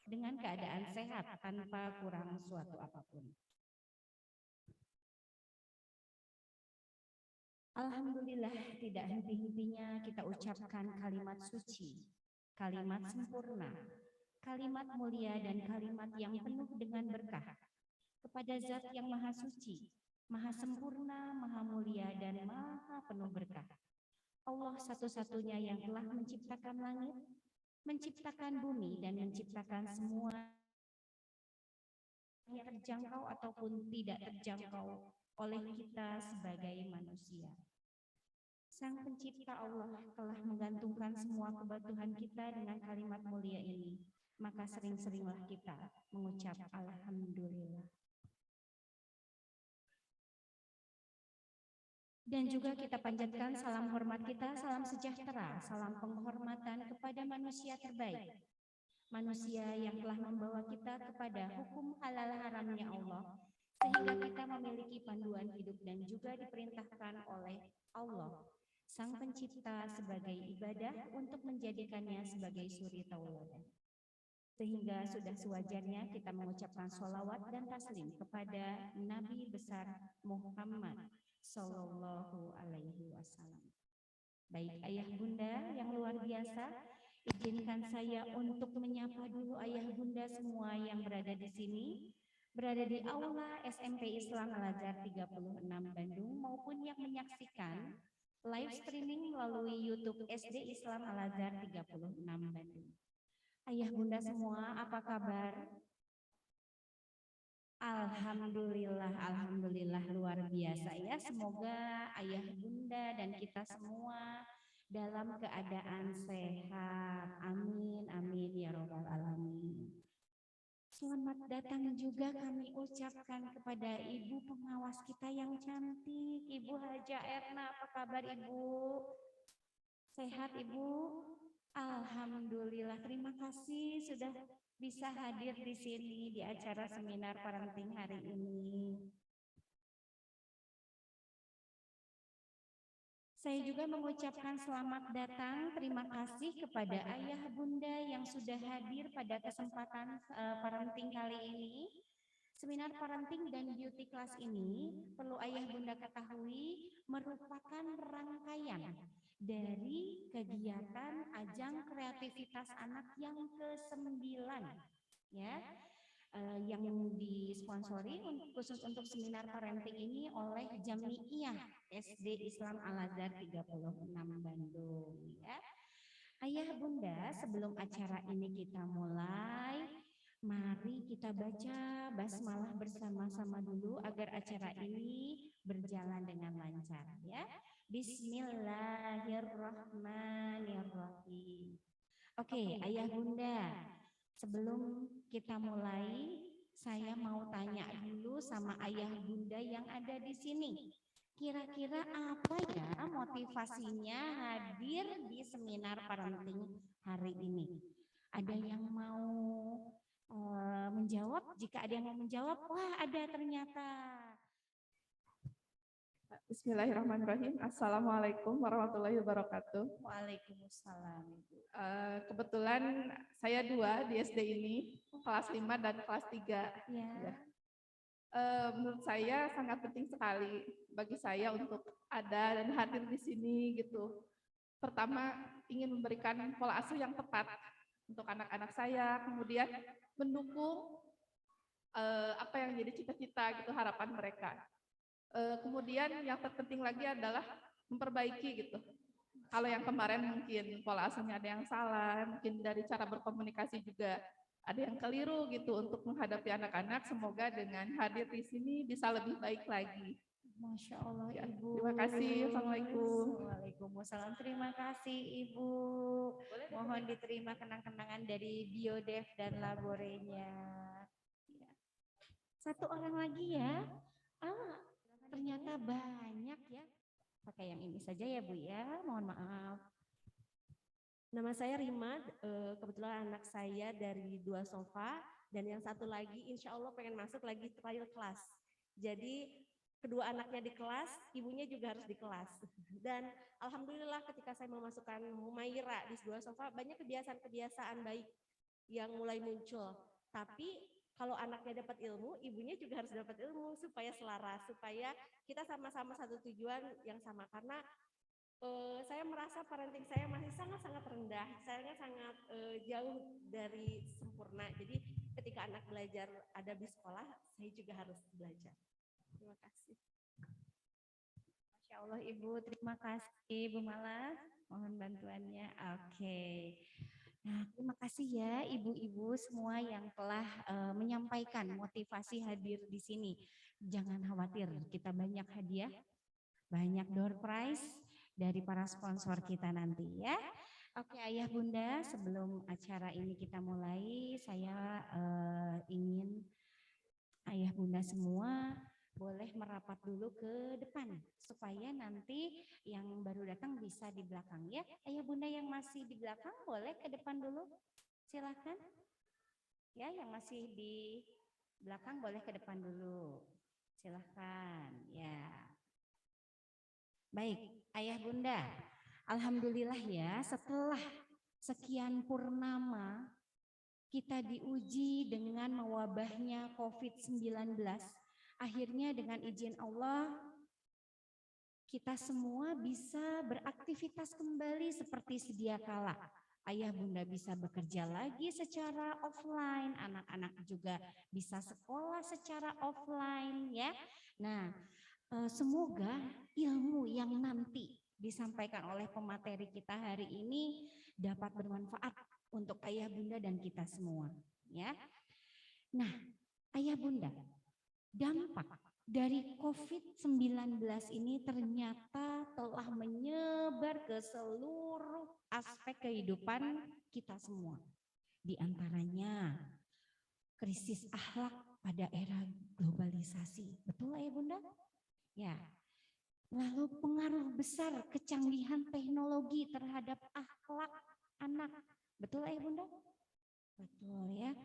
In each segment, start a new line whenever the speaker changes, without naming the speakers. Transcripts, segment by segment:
dengan keadaan sehat tanpa kurang suatu apapun. Alhamdulillah, tidak henti-hentinya kita ucapkan kalimat suci, kalimat sempurna, kalimat mulia dan kalimat yang penuh dengan berkah kepada Zat yang Maha Suci, Maha Sempurna, Maha Mulia dan Maha penuh berkah. Allah satu-satunya yang telah menciptakan langit, menciptakan bumi dan menciptakan semua yang terjangkau ataupun tidak terjangkau oleh kita sebagai manusia. Sang pencipta Allah telah menggantungkan semua kebutuhan kita dengan kalimat mulia ini. Maka sering-seringlah kita mengucap Alhamdulillah. Dan juga kita panjatkan salam hormat kita, salam sejahtera, salam penghormatan kepada manusia terbaik. Manusia yang telah membawa kita kepada hukum halal haramnya Allah, sehingga kita memiliki panduan hidup dan juga diperintahkan oleh Allah, Sang Pencipta, sebagai ibadah untuk menjadikannya sebagai suri tauladan. Sehingga sudah sewajarnya kita mengucapkan sholawat dan taslim kepada Nabi besar Muhammad Sallallahu Alaihi Wasallam. Baik ayah bunda yang luar biasa, izinkan saya untuk menyapa dulu ayah bunda semua yang berada di sini, berada di aula SMP Islam Al-Azhar 36 Bandung maupun yang menyaksikan live streaming melalui YouTube SD Islam Al-Azhar 36 Bandung. Ayah bunda semua, apa kabar? Alhamdulillah, alhamdulillah luar biasa ya. Semoga ayah bunda dan kita semua dalam keadaan sehat. Amin, amin ya robbal alamin. Selamat datang juga kami ucapkan kepada ibu pengawas kita yang cantik, Ibu Haja Erna. Apa kabar ibu? Sehat ibu? Alhamdulillah, terima kasih sudah bisa hadir di sini di acara seminar parenting hari ini. Saya juga mengucapkan selamat datang, terima kasih kepada ayah bunda yang sudah hadir pada kesempatan parenting kali ini. Seminar parenting dan beauty class ini perlu ayah bunda ketahui merupakan rangkaian dari kegiatan ajang kreativitas anak yang ke-9 ya, yang disponsori khusus untuk seminar parenting ini oleh Jamiiyah SD Islam Al-Azhar 36 Bandung ya. Ayah bunda, sebelum acara ini kita mulai, mari kita baca basmalah bersama-sama dulu agar acara ini berjalan dengan lancar ya. Bismillahirrahmanirrahim. Oke, ayah bunda, sebelum kita mulai, saya mau tanya dulu sama ayah bunda yang ada di sini. Kira-kira apa ya motivasinya hadir di seminar parenting hari ini? Ada yang mau menjawab? Jika ada yang mau menjawab, wah ada ternyata.
Bismillahirrahmanirrahim. Assalamualaikum warahmatullahi wabarakatuh.
Waalaikumsalam.
Kebetulan saya 2 di SD ini, kelas 5 dan kelas 3.
Ya.
Menurut saya sangat penting sekali bagi saya untuk ada dan hadir di sini gitu. Pertama, ingin memberikan pola asuh yang tepat untuk anak-anak saya, kemudian mendukung apa yang jadi cita-cita gitu, harapan mereka. Kemudian yang terpenting lagi adalah memperbaiki gitu. Kalau yang kemarin mungkin pola asuhnya ada yang salah, mungkin dari cara berkomunikasi juga ada yang keliru gitu untuk menghadapi anak-anak. Semoga dengan hadir di sini bisa lebih baik lagi.
Masya Allah ya, Ibu.
Terima kasih. Assalamualaikum.
Waalaikumsalam. Terima kasih Ibu. Mohon diterima kenang-kenangan dari Biodev dan Laborenya. Ya. Satu orang lagi ya. Ternyata banyak ya. Pakai yang ini saja ya Bu ya. Mohon maaf.
Nama saya Rima, kebetulan anak saya dari 2 sofa, dan yang satu lagi insya Allah pengen masuk lagi trial kelas. Jadi kedua anaknya di kelas, ibunya juga harus di kelas. Dan alhamdulillah ketika saya memasukkan Humaira di 2 sofa, banyak kebiasaan-kebiasaan baik yang mulai muncul. Tapi kalau anaknya dapat ilmu, ibunya juga harus dapat ilmu supaya selaras, supaya kita sama-sama satu tujuan yang sama. Karena saya merasa parenting saya masih sangat-sangat rendah, saya sangat jauh dari sempurna. Jadi ketika anak belajar ada di sekolah, saya juga harus belajar. Terima kasih.
Masya Allah Ibu, terima kasih Bu Mala. Mohon bantuannya. Oke. Nah, terima kasih ya ibu-ibu semua yang telah menyampaikan motivasi hadir di sini. Jangan khawatir, kita banyak hadiah, banyak door prize dari para sponsor kita nanti ya. Oke Ayah Bunda, sebelum acara ini kita mulai, saya ingin Ayah Bunda semua boleh merapat dulu ke depan supaya nanti yang baru datang bisa di belakang ya. Ayah Bunda yang masih di belakang boleh ke depan dulu. Silakan. Ya, yang masih di belakang boleh ke depan dulu. Silakan. Ya. Baik, Ayah Bunda. Alhamdulillah ya, setelah sekian purnama kita diuji dengan mewabahnya COVID-19. Akhirnya dengan izin Allah, kita semua bisa beraktivitas kembali seperti sedia kala. Ayah Bunda bisa bekerja lagi secara offline, anak-anak juga bisa sekolah secara offline ya. Nah, semoga ilmu yang nanti disampaikan oleh pemateri kita hari ini dapat bermanfaat untuk Ayah Bunda dan kita semua ya. Nah, Ayah Bunda, dampak dari COVID-19 ini ternyata telah menyebar ke seluruh aspek kehidupan kita semua. Di antaranya krisis akhlak pada era globalisasi. Betul Ayah Bunda? Ya. Lalu pengaruh besar kecanggihan teknologi terhadap akhlak anak. Betul Ayah Bunda? Betul ya.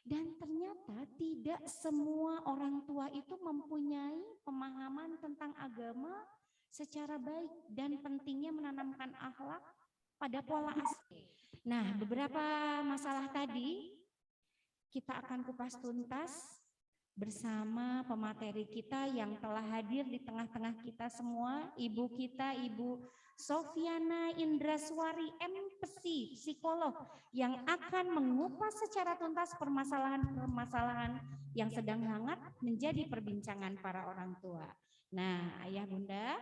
Dan ternyata tidak semua orang tua itu mempunyai pemahaman tentang agama secara baik dan pentingnya menanamkan akhlak pada pola asuh. Nah, beberapa masalah tadi kita akan kupas tuntas bersama pemateri kita yang telah hadir di tengah-tengah kita semua, ibu kita, Ibu Sofiana Indraswari MPSI, psikolog yang akan mengupas secara tuntas permasalahan-permasalahan yang sedang hangat menjadi perbincangan para orang tua. Nah, Ayah Bunda,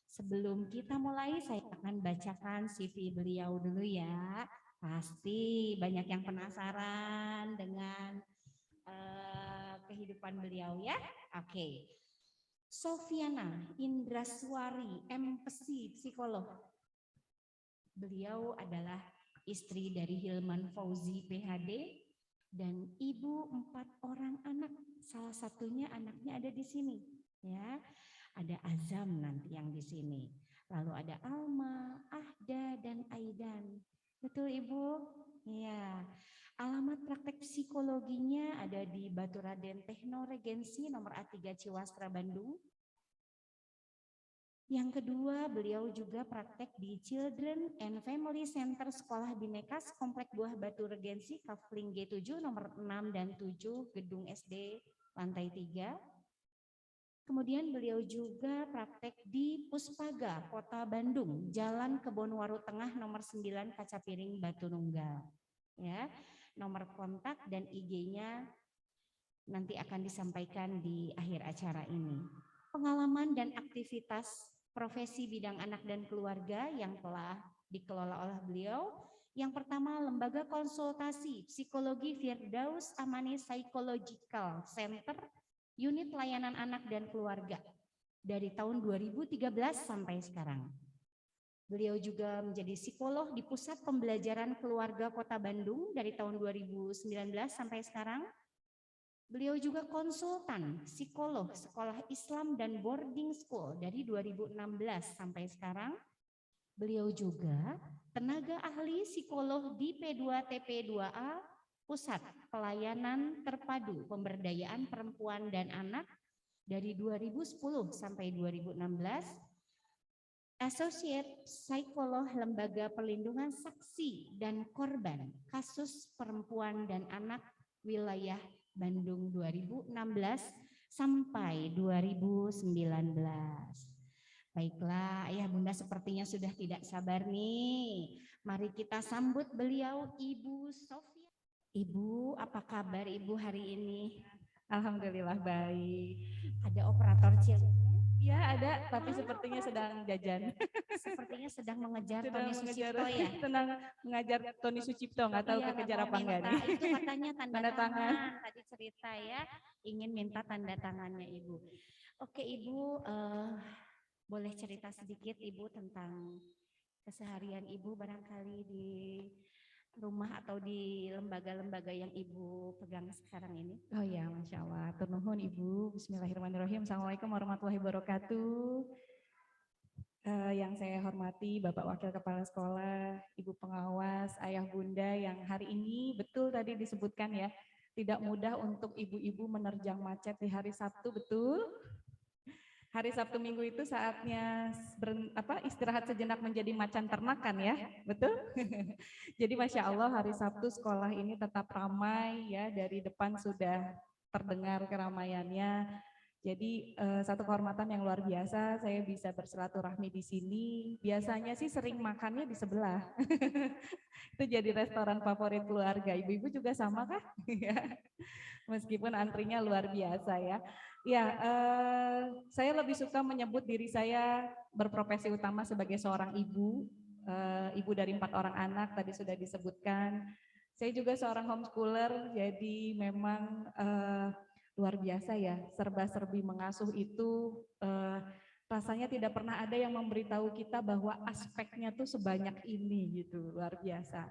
sebelum kita mulai saya akan bacakan CV beliau dulu ya. Pasti banyak yang penasaran dengan kehidupan beliau ya. Oke. Sofiana Indraswari MPSI, psikolog. Beliau adalah istri dari Hilman Fauzi PhD dan ibu 4 orang anak. Salah satunya anaknya ada di sini ya. Ada Azam nanti yang di sini. Lalu ada Alma, Ahda dan Aidan. Betul Ibu? Iya. Alamat praktek psikologinya ada di Baturaden Techno Regency nomor A3 Ciwastra Bandung. Yang kedua, beliau juga praktek di Children and Family Center Sekolah Binekas Komplek Buah Batu Regency Kafling G7 nomor 6 dan 7 Gedung SD lantai 3. Kemudian beliau juga praktek di Puspaga Kota Bandung, Jalan Kebonwaru Tengah nomor 9 Kaca Piring Batu Nunggal. Ya. Nomor kontak dan IG-nya nanti akan disampaikan di akhir acara ini. Pengalaman dan aktivitas profesi bidang anak dan keluarga yang telah dikelola oleh beliau. Yang pertama, Lembaga Konsultasi Psikologi Firdaus Amani Psychological Center, Unit Layanan Anak dan Keluarga dari tahun 2013 sampai sekarang. Beliau juga menjadi psikolog di Pusat Pembelajaran Keluarga Kota Bandung dari tahun 2019 sampai sekarang. Beliau juga konsultan psikolog Sekolah Islam dan Boarding School dari 2016 sampai sekarang. Beliau juga tenaga ahli psikolog di P2TP2A Pusat Pelayanan Terpadu Pemberdayaan Perempuan dan Anak dari 2010 sampai 2016. Associate Psikolog Lembaga Perlindungan Saksi dan Korban Kasus Perempuan dan Anak Wilayah Bandung 2016 sampai 2019. Baiklah, Ayah Bunda sepertinya sudah tidak sabar nih. Mari kita sambut beliau, Ibu Sofia. Ibu, apa kabar Ibu hari ini?
Alhamdulillah baik.
Ada operator ciliknya?
Ya ada, tapi sepertinya sedang jajan.
Sepertinya sedang mengejar
Sedang
Tony
mengejar,
Sucipto ya?
sedang mengajar Tony Sucipto, nggak tahu
Iya,
kekejar
mau
apa enggak
minta.
nih.
Itu katanya tanda
Tanda
tangan.
tangan.
Tadi cerita ya, ingin minta tanda tangannya Ibu. Oke Ibu, boleh cerita sedikit Ibu tentang keseharian Ibu barangkali di rumah atau di lembaga-lembaga yang Ibu pegang sekarang ini?
Oh ya, Masya Allah. Tur nuhun Ibu. Bismillahirrahmanirrahim. Assalamualaikum warahmatullahi wabarakatuh. Yang saya hormati Bapak Wakil Kepala Sekolah, Ibu Pengawas, Ayah Bunda yang hari ini betul tadi disebutkan ya, tidak mudah untuk ibu-ibu menerjang macet di hari Sabtu, betul? Hari Sabtu Minggu itu saatnya istirahat sejenak menjadi macan ternak kan ya, betul? Jadi Masya Allah hari Sabtu sekolah ini tetap ramai ya, dari depan sudah terdengar keramaiannya. Jadi satu kehormatan yang luar biasa, saya bisa bersilaturahmi di sini. Biasanya sih sering makannya di sebelah. Itu jadi restoran favorit keluarga. Ibu-ibu juga sama kah? Meskipun antrinya luar biasa ya. Ya, saya lebih suka menyebut diri saya berprofesi utama sebagai seorang ibu, ibu dari 4 orang anak, tadi sudah disebutkan. Saya juga seorang homeschooler, jadi memang luar biasa ya, serba-serbi mengasuh itu rasanya tidak pernah ada yang memberitahu kita bahwa aspeknya tuh sebanyak ini gitu, luar biasa.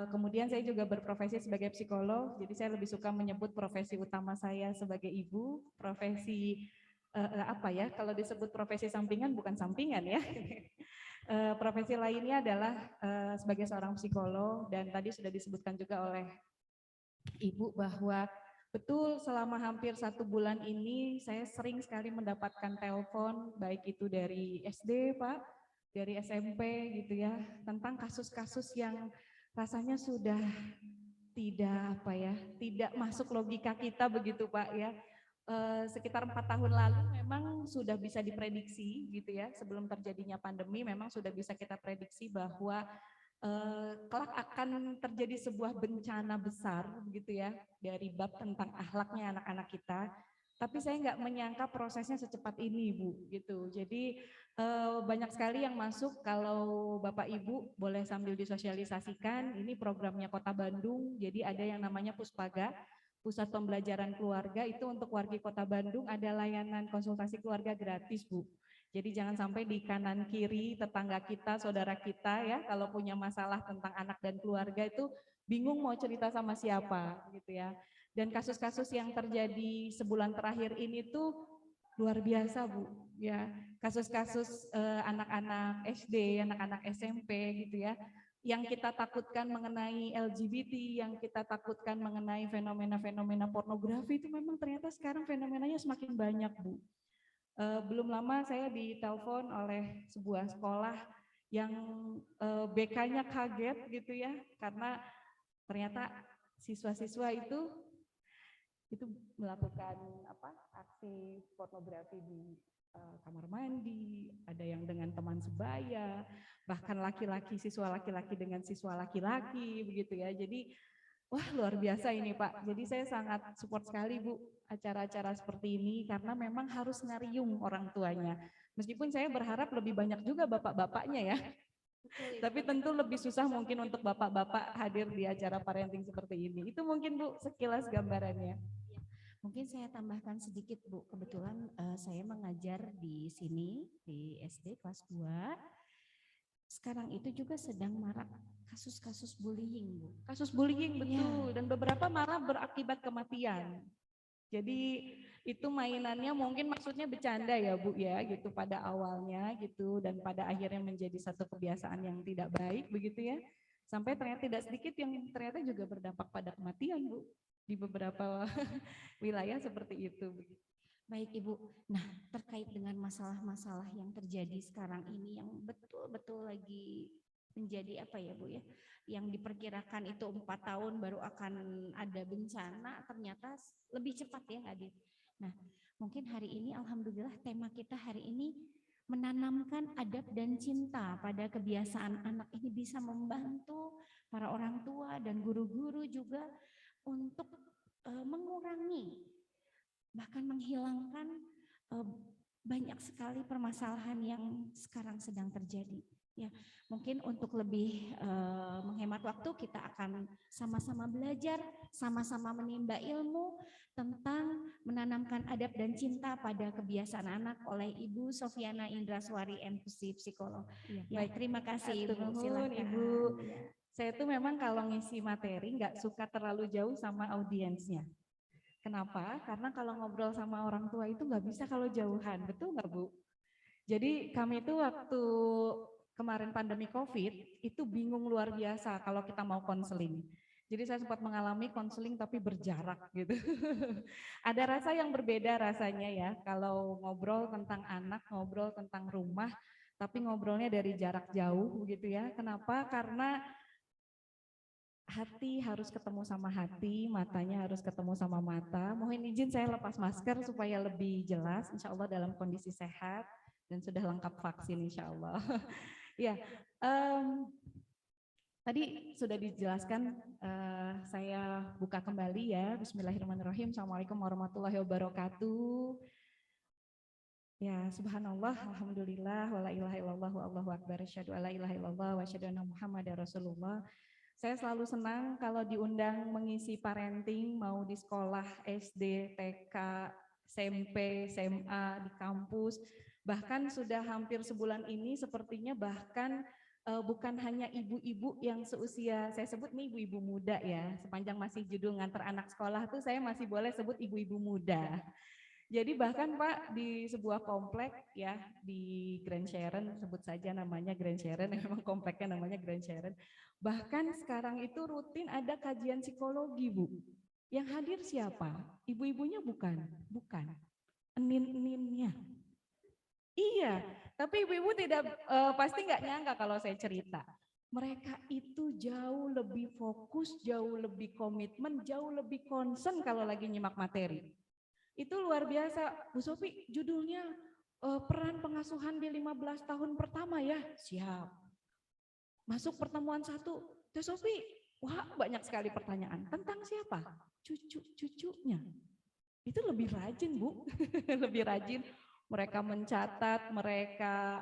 Kemudian saya juga berprofesi sebagai psikolog, jadi saya lebih suka menyebut profesi utama saya sebagai ibu, profesi kalau disebut profesi sampingan bukan sampingan ya. Profesi lainnya adalah sebagai seorang psikolog, dan tadi sudah disebutkan juga oleh Ibu bahwa betul selama hampir 1 bulan ini saya sering sekali mendapatkan telepon, baik itu dari SD Pak, dari SMP gitu ya, tentang kasus-kasus yang rasanya sudah tidak masuk logika kita begitu Pak ya. Sekitar 4 tahun lalu memang sudah bisa diprediksi gitu ya, sebelum terjadinya pandemi memang sudah bisa kita prediksi bahwa kelak akan terjadi sebuah bencana besar begitu ya, dari bab tentang akhlaknya anak-anak kita. Tapi saya nggak menyangka prosesnya secepat ini Bu gitu. Jadi banyak sekali yang masuk, kalau Bapak Ibu boleh sambil disosialisasikan, ini programnya Kota Bandung, jadi ada yang namanya Puspaga, Pusat Pembelajaran Keluarga, itu untuk warga Kota Bandung ada layanan konsultasi keluarga gratis Bu. Jadi jangan sampai di kanan kiri tetangga kita, saudara kita ya, kalau punya masalah tentang anak dan keluarga itu bingung mau cerita sama siapa gitu ya. Dan kasus-kasus yang terjadi sebulan terakhir ini tuh luar biasa Bu ya. Kasus-kasus anak-anak SD, anak-anak SMP gitu ya, yang kita takutkan mengenai LGBT, yang kita takutkan mengenai fenomena-fenomena pornografi, itu memang ternyata sekarang fenomenanya semakin banyak Bu. Belum lama saya ditelepon oleh sebuah sekolah yang BK-nya kaget gitu ya, karena ternyata siswa-siswa itu melakukan aksi pornografi di kamar mandi, ada yang dengan teman sebaya, bahkan laki-laki, siswa laki-laki dengan siswa laki-laki begitu ya. Jadi wah luar biasa ini Pak. Jadi saya sangat support sekali Bu acara-acara seperti ini, karena memang harus ngariung orang tuanya. Meskipun saya berharap lebih banyak juga bapak-bapaknya ya. Tapi tentu lebih susah mungkin untuk bapak-bapak hadir di acara parenting seperti ini. Itu mungkin Bu sekilas gambarannya.
Mungkin saya tambahkan sedikit Bu, kebetulan saya mengajar di sini di SD kelas 2. Sekarang itu juga sedang marak kasus-kasus bullying Bu.
Kasus bullying betul, dan beberapa malah berakibat kematian. Jadi itu mainannya mungkin maksudnya bercanda ya Bu ya gitu pada awalnya gitu, dan pada akhirnya menjadi satu kebiasaan yang tidak baik begitu ya. Sampai ternyata tidak sedikit yang ternyata juga berdampak pada kematian Bu di beberapa wilayah seperti itu.
Baik Ibu, nah terkait dengan masalah-masalah yang terjadi sekarang ini yang betul-betul lagi menjadi apa ya Bu ya, yang diperkirakan itu 4 tahun baru akan ada bencana, ternyata lebih cepat ya Hadir. Nah mungkin hari ini alhamdulillah tema kita hari ini menanamkan adab dan cinta pada kebiasaan anak ini bisa membantu para orang tua dan guru-guru juga untuk mengurangi bahkan menghilangkan banyak sekali permasalahan yang sekarang sedang terjadi. Ya, mungkin untuk lebih menghemat waktu kita akan sama-sama belajar, sama-sama menimba ilmu tentang menanamkan adab dan cinta pada kebiasaan anak oleh Ibu Sofiana Indraswari MPC psikolog.
Ya,
Baik, terima kasih Ibu.
Atur nuhun,
Silakan.
Ibu.
Ya.
Saya tuh memang kalau ngisi materi nggak suka terlalu jauh sama audiensnya. Kenapa? Karena kalau ngobrol sama orang tua itu nggak bisa kalau jauhan, betul nggak Bu? Jadi kami itu waktu kemarin pandemi COVID itu bingung luar biasa kalau kita mau konseling. Jadi saya sempat mengalami konseling tapi berjarak gitu. Ada rasa yang berbeda rasanya ya kalau ngobrol tentang anak, ngobrol tentang rumah, tapi ngobrolnya dari jarak jauh gitu ya. Kenapa? Karena hati harus ketemu sama hati, matanya harus ketemu sama mata. Mohon izin saya lepas masker supaya lebih jelas, insya Allah dalam kondisi sehat dan sudah lengkap vaksin insya Allah. Ya, tadi sudah dijelaskan, saya buka kembali ya. Bismillahirrahmanirrahim. Assalamualaikum warahmatullahi wabarakatuh. Ya, subhanallah, alhamdulillah, wa la ilaha illallah, wa Allahu akbar, asyhadu alla ilaha illallah, wa asyhadu anna Muhammadar Rasulullah. Saya selalu senang kalau diundang mengisi parenting, mau di sekolah SD, TK, SMP, SMA, di kampus. Bahkan sudah hampir sebulan ini sepertinya bahkan bukan hanya ibu-ibu yang seusia, saya sebut nih ibu-ibu muda ya, sepanjang masih judul nganter anak sekolah tuh saya masih boleh sebut ibu-ibu muda. Jadi bahkan Pak di sebuah komplek ya di Grand Sharon, sebut saja namanya Grand Sharon, memang kompleknya namanya Grand Sharon. Bahkan sekarang itu rutin ada kajian psikologi Bu. Yang hadir siapa? Ibu-ibunya bukan, enin-eninnya. Iya, tapi ibu-ibu tidak pasti nggak nyangka kalau saya cerita. Mereka itu jauh lebih fokus, jauh lebih komitmen, jauh lebih concern kalau lagi nyimak materi. Itu luar biasa. Bu Sofi, judulnya peran pengasuhan di 15 tahun pertama ya. Siap. Masuk pertemuan 1, Teh Sofi, wah banyak sekali pertanyaan. Tentang siapa? Cucu-cucunya. Itu lebih rajin Bu, lebih rajin. Mereka mencatat, mereka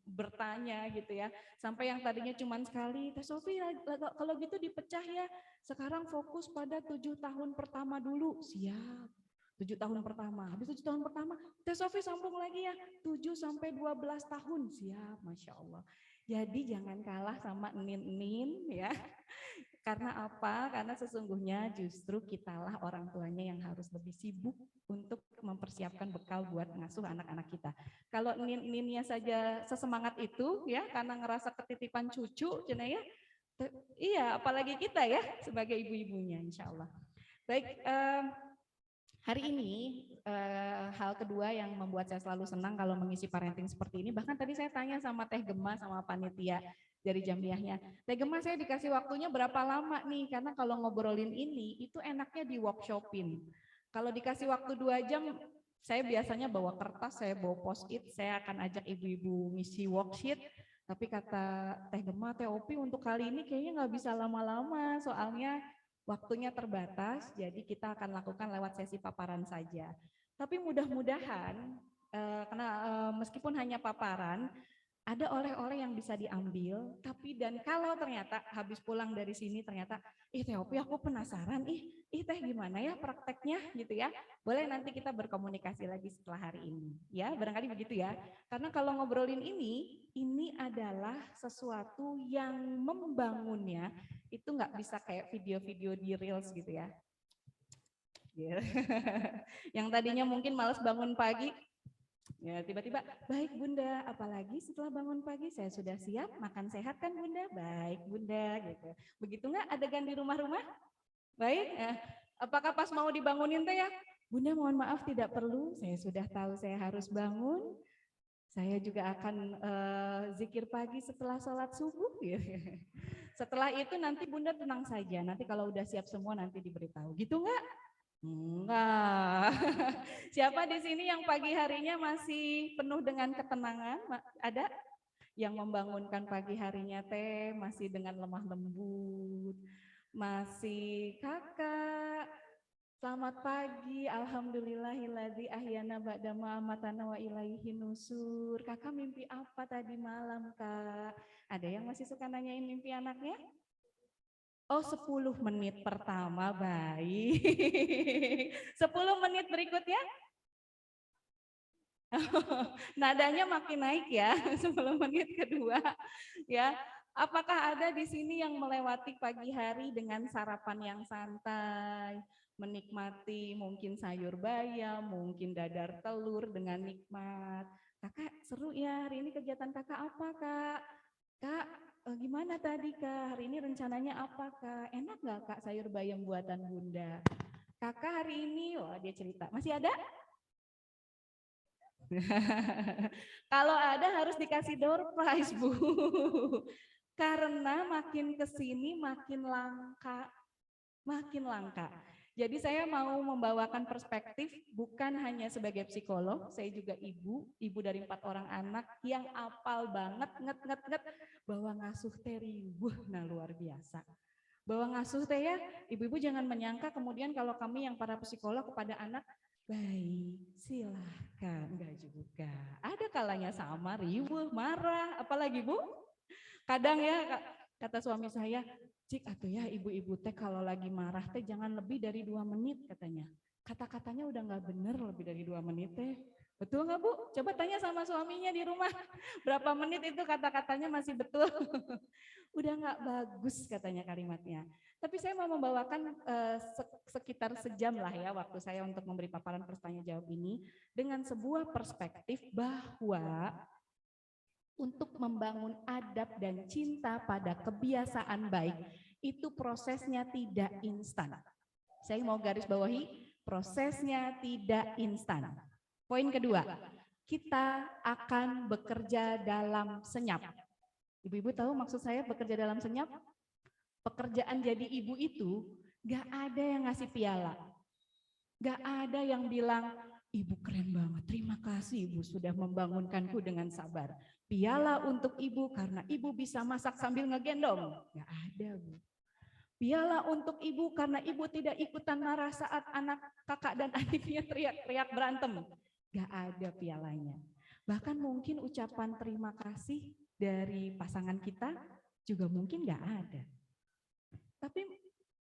bertanya gitu ya. Sampai yang tadinya cuma sekali, Teh Sofi kalau gitu dipecah ya. Sekarang fokus pada 7 tahun pertama dulu. Siap. 7 tahun pertama. Habis 7 tahun pertama, Teh Sofi sambung lagi ya. 7 sampai 12 tahun. Siap, Masya Allah. Jadi jangan kalah sama enin-enin ya. Karena apa? Karena sesungguhnya justru kitalah orang tuanya yang harus lebih sibuk untuk mempersiapkan bekal buat ngasuh anak-anak kita. Kalau nin-ninnya saja sesemangat itu ya, karena ngerasa ketitipan cucu, ya. Iya, apalagi kita ya sebagai ibu-ibunya, insya Allah. Baik, hari ini hal kedua yang membuat saya selalu senang kalau mengisi parenting seperti ini. Bahkan tadi saya tanya sama Teh Gema sama panitia dari Jamiahnya. Teh Gema, saya dikasih waktunya berapa lama nih? Karena kalau ngobrolin ini itu enaknya di workshopin. Kalau dikasih waktu 2 jam, saya biasanya bawa kertas, saya bawa post-it, saya akan ajak ibu-ibu ngisi worksheet. Tapi kata Teh Gema, Teh Opi untuk kali ini kayaknya nggak bisa lama-lama, soalnya waktunya terbatas, jadi kita akan lakukan lewat sesi paparan saja. Tapi mudah-mudahan, karena meskipun hanya paparan, ada oleh-oleh yang bisa diambil, tapi dan kalau ternyata habis pulang dari sini ternyata, Teh Opi aku penasaran, Teh gimana ya prakteknya gitu ya, boleh nanti kita berkomunikasi lagi setelah hari ini, ya barangkali begitu ya, karena kalau ngobrolin ini adalah sesuatu yang membangunnya, itu nggak bisa kayak video-video di Reels gitu ya. Yang tadinya mungkin males bangun pagi, ya tiba-tiba, baik Bunda, apalagi setelah bangun pagi saya sudah siap, makan sehat kan Bunda? Baik Bunda, gitu. Begitu nggak adegan di rumah-rumah? Baik, apakah pas mau dibangunin teh ya? Bunda mohon maaf tidak perlu, saya sudah tahu saya harus bangun. Saya juga akan zikir pagi setelah sholat subuh. Setelah itu nanti Bunda tenang saja, nanti kalau udah siap semua nanti diberitahu. Gitu enggak? Enggak. Siapa di sini yang pagi harinya masih penuh dengan ketenangan? Ada? Yang membangunkan pagi harinya teh masih dengan lemah lembut. Masih kakak, selamat pagi, alhamdulillahilladzi ahyana ba'da ma amatana wa ilaihi nusur. Kakak mimpi apa tadi malam, Kak? Ada yang masih suka nanyain mimpi anaknya? Oh, 10 menit pertama baik. 10 menit berikutnya? Nadanya makin naik ya, 10 menit kedua ya. Apakah ada di sini yang melewati pagi hari dengan sarapan yang santai, menikmati mungkin sayur bayam, mungkin dadar telur dengan nikmat. Kakak seru ya, hari ini kegiatan kakak apa, Kak? Kak, gimana tadi, Kak? Hari ini rencananya apa, Kak? Enak nggak, Kak, sayur bayam buatan Bunda? Kakak hari ini, wah dia cerita, masih ada? Kalau ada harus dikasih door prize, Bu. Karena makin kesini makin langka. Jadi saya mau membawakan perspektif bukan hanya sebagai psikolog, saya juga ibu dari 4 orang anak yang apal banget nget bahwa ngasuh teh ribuh, nah luar biasa. Bahwa ngasuh teh ya, ibu-ibu jangan menyangka kemudian kalau kami yang para psikolog kepada anak, baik, silahkan, enggak juga. Ada kalanya sama, ribuh, marah, apalagi Bu? Kadang ya, kata suami saya, Cik atuh ya ibu-ibu teh kalau lagi marah teh jangan lebih dari 2 menit katanya. Kata-katanya udah nggak bener lebih dari 2 menit teh. Betul nggak Bu? Coba tanya sama suaminya di rumah, berapa menit itu kata-katanya masih betul. Udah nggak bagus katanya kalimatnya. Tapi saya mau membawakan sekitar sejam lah ya waktu saya untuk memberi paparan pertanyaan jawab ini dengan sebuah perspektif bahwa untuk membangun adab dan cinta pada kebiasaan baik itu prosesnya tidak instan. Saya mau garis bawahi, prosesnya tidak instan. Poin kedua, kita akan bekerja dalam senyap. Ibu-ibu tahu maksud saya bekerja dalam senyap? Pekerjaan jadi ibu itu gak ada yang ngasih piala. Gak ada yang bilang, ibu keren banget, terima kasih ibu sudah membangunkanku dengan sabar. Piala untuk ibu karena ibu bisa masak sambil ngegendong. Gak ada Bu. Piala untuk ibu karena ibu tidak ikutan marah saat anak kakak dan adiknya teriak-teriak berantem. Gak ada pialanya. Bahkan mungkin ucapan terima kasih dari pasangan kita juga mungkin gak ada.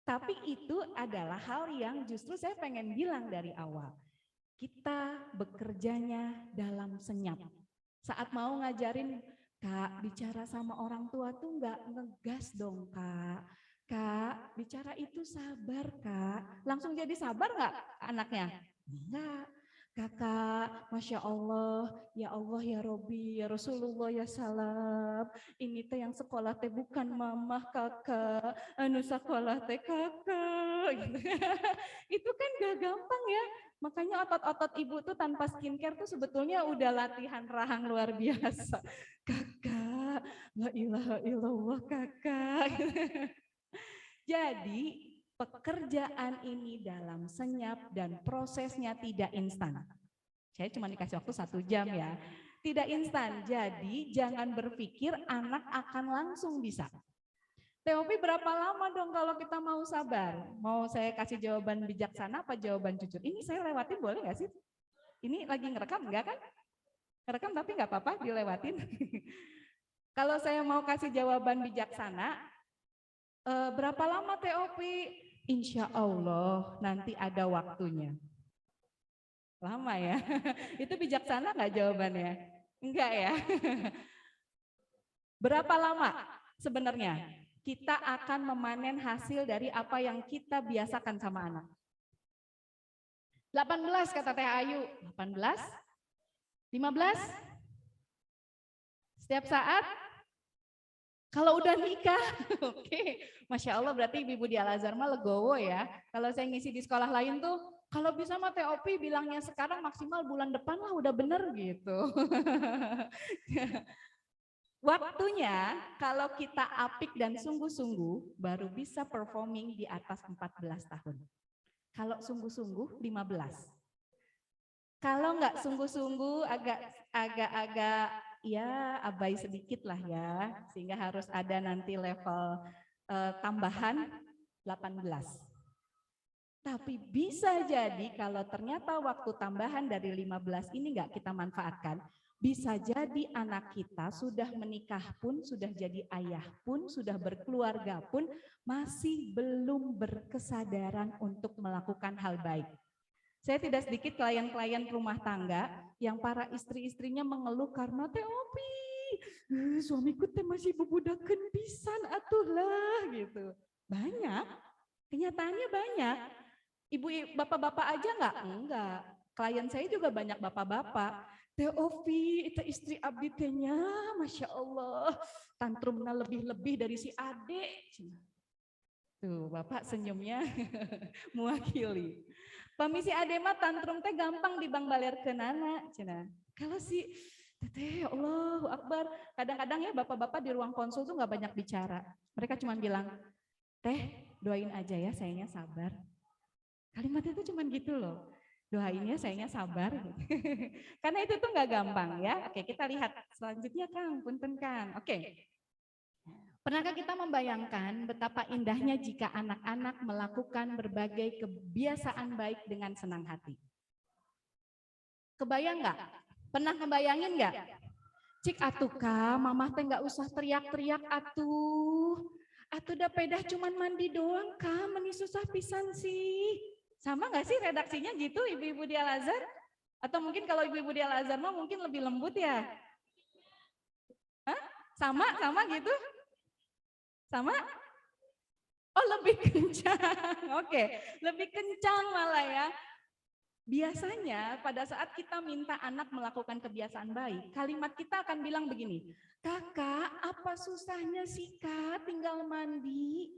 Tapi itu adalah hal yang justru saya pengen bilang dari awal. Kita bekerjanya dalam senyap. Saat mau ngajarin, Kak, bicara sama orang tua tuh nggak ngegas dong, Kak. Kak, bicara itu sabar, Kak. Langsung jadi sabar nggak anaknya? Enggak. Kakak, Masya Allah ya Robi, ya Rasulullah ya salam. Ini teh yang sekolah teh bukan mamah kakak, anu sekolah teh kakak. Itu kan gak gampang ya. Makanya otot-otot ibu tuh tanpa skincare tuh sebetulnya udah latihan rahang luar biasa. Kakak, la ilaha illallah kakak. Jadi pekerjaan ini dalam senyap dan prosesnya tidak instan. Saya cuma dikasih waktu 1 jam ya. Tidak instan, jadi jangan berpikir anak akan langsung bisa. Teopi berapa lama dong kalau kita mau sabar? Mau saya kasih jawaban bijaksana apa jawaban jujur? Ini saya lewatin boleh nggak sih? Ini lagi ngerekam enggak kan? Ngerekam tapi nggak apa-apa dilewatin. Kalau saya mau kasih jawaban bijaksana, berapa lama Teopi? Insya Allah nanti ada waktunya. Lama ya? Itu bijaksana nggak jawabannya? Enggak ya? Berapa lama sebenarnya kita akan memanen hasil dari apa yang kita biasakan sama anak? 18 kata Teh Ayu. 18? 15? Setiap saat? Kalau udah nikah, oke. Masya Allah berarti ibu-ibu di Al-Azhar mah legowo ya. Kalau saya ngisi di sekolah lain tuh Kalau bisa mah TOP bilangnya sekarang maksimal bulan depan lah udah bener gitu. Waktunya kalau kita apik dan sungguh-sungguh baru bisa performing di atas 14 tahun. Kalau sungguh-sungguh 15. Kalau nggak sungguh-sungguh agak-agak ya abai sedikit lah ya, sehingga harus ada nanti level tambahan 18. Tapi bisa jadi kalau ternyata waktu tambahan dari 15 ini nggak kita manfaatkan, bisa jadi anak kita sudah menikah pun, sudah jadi ayah pun, sudah berkeluarga pun, masih belum berkesadaran untuk melakukan hal baik. Saya tidak sedikit klien-klien rumah tangga yang para istri-istrinya mengeluh karena Teopi, suamiku teh masih bebudakeun pisan atuh lah gitu. Banyak, kenyataannya banyak. Ibu, bapak-bapak aja enggak. Klien saya juga banyak bapak-bapak. Teopi, itu istri abdi tehnya, Masya Allah, tantrumnya lebih-lebih dari si adek. Tuh, bapak senyumnya mewakili. Pamisi ade mah tantrum teh gampang dibangbalerkeun anak cenah. Kalau si teteh Allahu Akbar, kadang-kadang ya bapak-bapak di ruang konsul tuh nggak banyak bicara. Mereka cuma bilang, "Teh, doain aja ya sayangnya sabar." Kalimat itu cuma gitu loh. Doain ya sayangnya sabar. Karena itu tuh nggak gampang ya. Oke, kita lihat selanjutnya Kang, punten Kang. Oke. Pernahkah kita membayangkan betapa indahnya jika anak-anak melakukan berbagai kebiasaan baik dengan senang hati? Kebayang nggak? Pernah ngebayangin nggak? Cik atuh Kak, mamah teh nggak usah teriak-teriak atuh. Atuh udah pedah cuman mandi doang Kak, meni susah pisan sih. Sama nggak sih redaksinya gitu ibu-ibu di Al-Azhar? Atau mungkin kalau ibu-ibu di Al-Azhar mah mungkin lebih lembut ya? Hah? Sama gitu? Sama? Oh lebih kencang, oke. Lebih kencang malah ya. Biasanya pada saat kita minta anak melakukan kebiasaan baik, kalimat kita akan bilang begini, Kakak apa susahnya sih Kak tinggal mandi?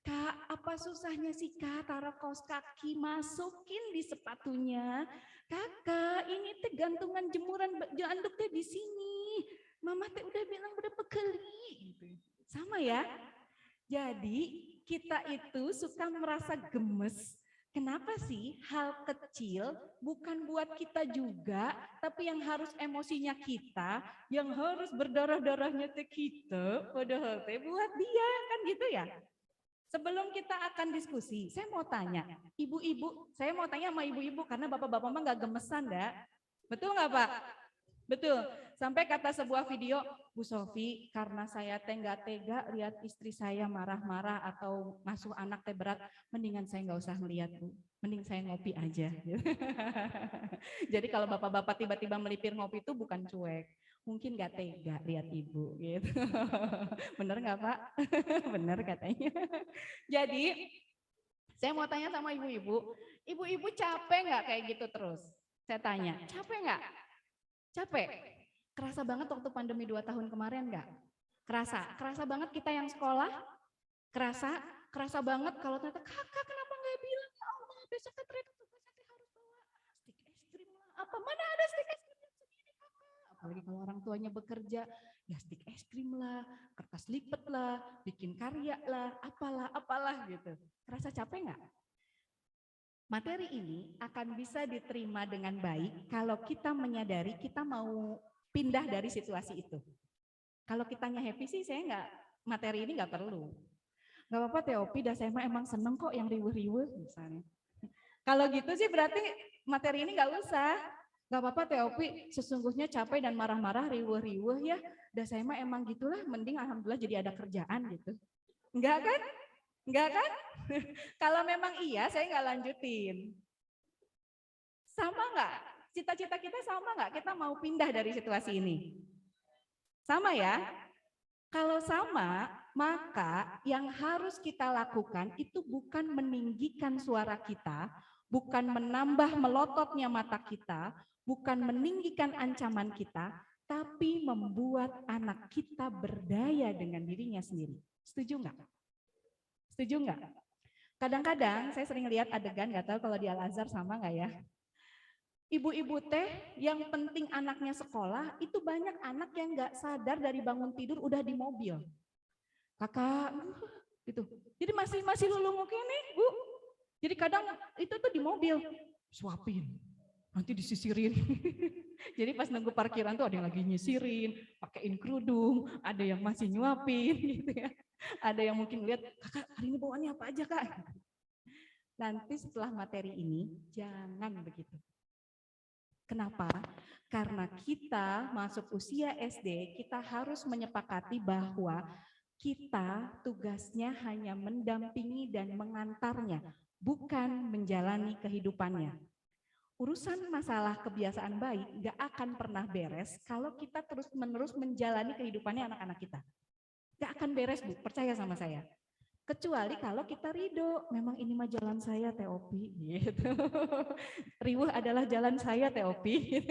Kak apa susahnya sih Kak taruh kaos kaki masukin di sepatunya? Kakak ini teh gantungan jemuran anduk teh di sini. Mama teh udah bilang udah pekeli. Sama ya? Jadi kita itu suka merasa gemes. Kenapa sih hal kecil bukan buat kita juga, tapi yang harus emosinya kita, yang harus berdarah-darahnya teh kita, padahal teh buat dia, kan gitu ya? Sebelum kita akan diskusi, saya mau tanya, ibu-ibu, saya mau tanya sama ibu-ibu karena bapak-bapak mah nggak gemesan, dah. Betul nggak Pak? Betul. Sampai kata sebuah video, Bu Sofi, karena saya teh nggak tega lihat istri saya marah-marah atau ngasuh anak teh berat, mendingan saya nggak usah melihat Bu, mending saya ngopi aja. Jadi kalau bapak-bapak tiba-tiba melipir ngopi itu bukan cuek, mungkin nggak tega lihat ibu, gitu. Bener nggak Pak? Bener katanya. Jadi saya mau tanya sama ibu-ibu, ibu-ibu capek nggak kayak gitu terus? Saya tanya, capek nggak? Capek? Kerasa banget waktu pandemi 2 tahun kemarin enggak? Kerasa banget kita yang sekolah? Kerasa banget kalau ternyata kakak kenapa nggak bilang ya Allah besok ternyata tugasnya harus bawa stik es krim lah. Apa mana ada stik es krim yang segini kakak? Apalagi kalau orang tuanya bekerja, ya stik es krim lah, kertas lipat lah, bikin karya lah, apalah gitu. Kerasa capek nggak? Materi ini akan bisa diterima dengan baik kalau kita menyadari kita mau pindah dari situasi itu. Kalau kitanya happy sih saya materi ini nggak perlu. Nggak apa-apa Teopi, dah saya emang seneng kok yang riweh-riweh misalnya. Kalau gitu sih berarti materi ini nggak usah. Nggak apa-apa Teopi, sesungguhnya capek dan marah-marah riweh-riweh ya. Dah saya emang gitulah, mending alhamdulillah jadi ada kerjaan gitu. Enggak kan? Enggak kan? Kalau memang iya, saya nggak lanjutin. Sama nggak? Cita-cita kita sama nggak? Kita mau pindah dari situasi ini? Sama ya? Kalau sama, maka yang harus kita lakukan itu bukan meninggikan suara kita, bukan menambah melototnya mata kita, bukan meninggikan ancaman kita, tapi membuat anak kita berdaya dengan dirinya sendiri. Setuju nggak? Setuju nggak? Kadang-kadang saya sering lihat adegan, nggak tahu kalau di Al-Azhar sama nggak ya. Ibu-ibu teh yang penting anaknya sekolah, itu banyak anak yang nggak sadar dari bangun tidur udah di mobil. Kakak, gitu. Jadi masih lulung nih, Bu. Jadi kadang itu tuh di mobil, suapin, nanti disisirin. Jadi pas nunggu parkiran tuh ada yang lagi nyisirin, pakein kerudung, ada yang masih nyuapin gitu ya. Ada yang mungkin lihat, kakak hari ini bawaannya apa aja kak? Nanti setelah materi ini, jangan begitu. Kenapa? Karena kita masuk usia SD, kita harus menyepakati bahwa kita tugasnya hanya mendampingi dan mengantarnya, bukan menjalani kehidupannya. Urusan masalah kebiasaan baik gak akan pernah beres kalau kita terus-menerus menjalani kehidupannya anak-anak kita. Gak akan beres, Bu, percaya sama saya. Kecuali kalau kita ridho, memang ini mah jalan saya Teh Opi, gitu. Riwuh adalah jalan saya Teh Opi.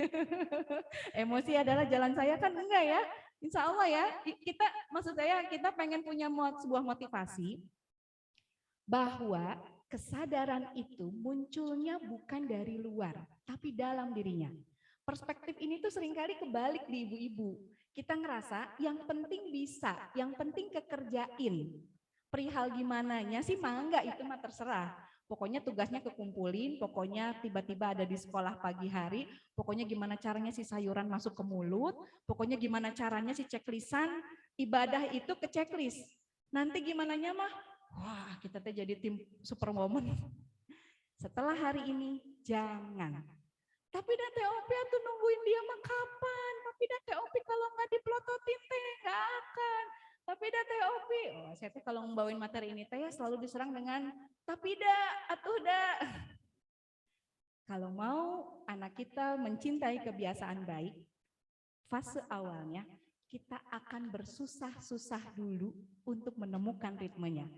Emosi adalah jalan saya, kan enggak ya? Insya Allah ya, maksud saya kita pengen punya sebuah motivasi bahwa kesadaran itu munculnya bukan dari luar, tapi dalam dirinya. Perspektif ini tuh seringkali kebalik di ibu-ibu. Kita ngerasa yang penting bisa, yang penting kekerjain. Perihal gimananya sih mangga itu mah terserah. Pokoknya tugasnya kekumpulin, pokoknya tiba-tiba ada di sekolah pagi hari, pokoknya gimana caranya si sayuran masuk ke mulut, pokoknya gimana caranya si checklistan ibadah itu ke checklist. Nanti gimananya mah, wah kita teh jadi tim superwoman. Setelah hari ini, jangan. Tapi dah Teh Opi tuh nungguin dia mah kapan? Tapi dah Teh Opi kalau nggak dipelototin teh nggak akan. Tapi dah Teh Opi, saya teh kalau membawain materi ini teh ya selalu diserang dengan tapi dah, atuh dah. Kalau mau anak kita mencintai kebiasaan baik, fase awalnya kita akan bersusah-susah dulu untuk menemukan ritmenya.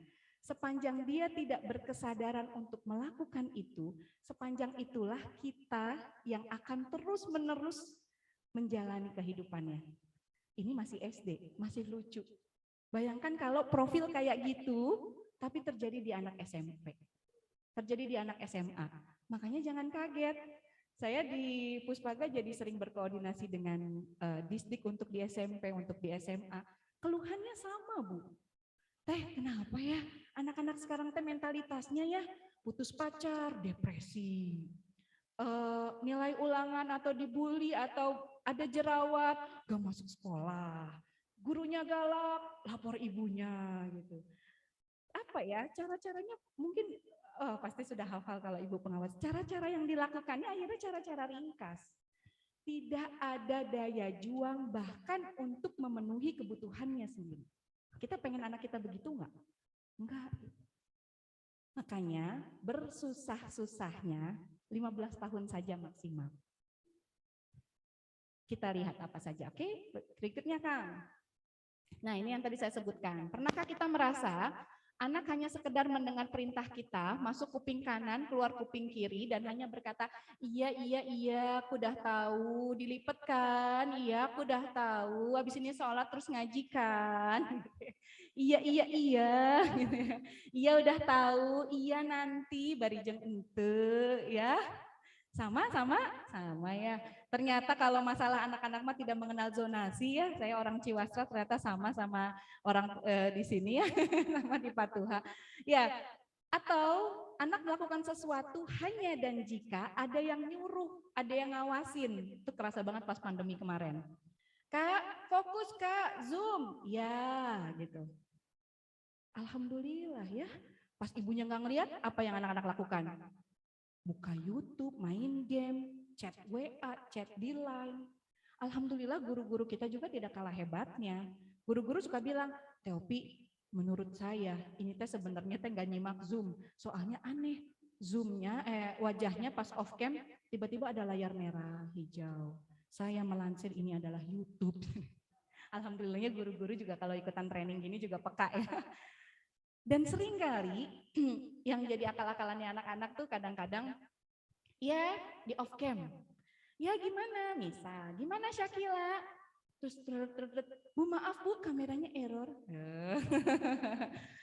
Sepanjang dia tidak berkesadaran untuk melakukan itu, sepanjang itulah kita yang akan terus-menerus menjalani kehidupannya. Ini masih SD, masih lucu. Bayangkan kalau profil kayak gitu, tapi terjadi di anak SMP, terjadi di anak SMA. Makanya jangan kaget. Saya di Puspaga jadi sering berkoordinasi dengan Disdik untuk di SMP, untuk di SMA. Keluhannya sama, Bu. Teh, kenapa ya anak-anak sekarang teh mentalitasnya ya putus pacar, depresi, nilai ulangan atau dibully atau ada jerawat, gak masuk sekolah, gurunya galak, lapor ibunya gitu. Apa ya cara-caranya mungkin pasti sudah hafal kalau ibu pengawas. Cara-cara yang dilakukannya akhirnya cara-cara ringkas. Tidak ada daya juang bahkan untuk memenuhi kebutuhannya sendiri. Kita pengen anak kita begitu enggak? Enggak. Makanya bersusah-susahnya 15 tahun saja maksimal. Kita lihat apa saja, oke? Berikutnya Kang. Nah ini yang tadi saya sebutkan. Pernahkah kita merasa anak hanya sekedar mendengar perintah kita, masuk kuping kanan, keluar kuping kiri, dan hanya berkata, iya, aku udah tahu, dilipet kan, iya, aku udah tahu, habis ini sholat terus ngaji kan, iya, iya udah tahu, iya nanti, barijeng ente, ya, sama ya. Ternyata kalau masalah anak-anak mah tidak mengenal zonasi ya. Saya orang Ciwastra ternyata sama orang di sini ya, sama di Patuha. Ya, atau anak melakukan sesuatu hanya dan jika ada yang nyuruh, ada yang ngawasin. Itu kerasa banget pas pandemi kemarin. Kak, fokus Kak, Zoom. Ya, gitu. Alhamdulillah ya. Pas ibunya nggak ngeliat, apa yang anak-anak lakukan? Buka YouTube, main game, chat WA, chat di Line. Alhamdulillah guru-guru kita juga tidak kalah hebatnya. Guru-guru suka bilang, Teh Opi, menurut saya ini teh sebenarnya teh nggak nyimak Zoom, soalnya aneh. Zoomnya, wajahnya pas off cam tiba-tiba ada layar merah, hijau. Saya melansir ini adalah YouTube. Alhamdulillahnya guru-guru juga kalau ikutan training gini juga peka ya. Dan seringkali yang jadi akal-akalannya anak-anak tuh kadang-kadang ya di off cam. Ya gimana Misa, gimana Syakila? Terus Bu maaf Bu, kameranya error.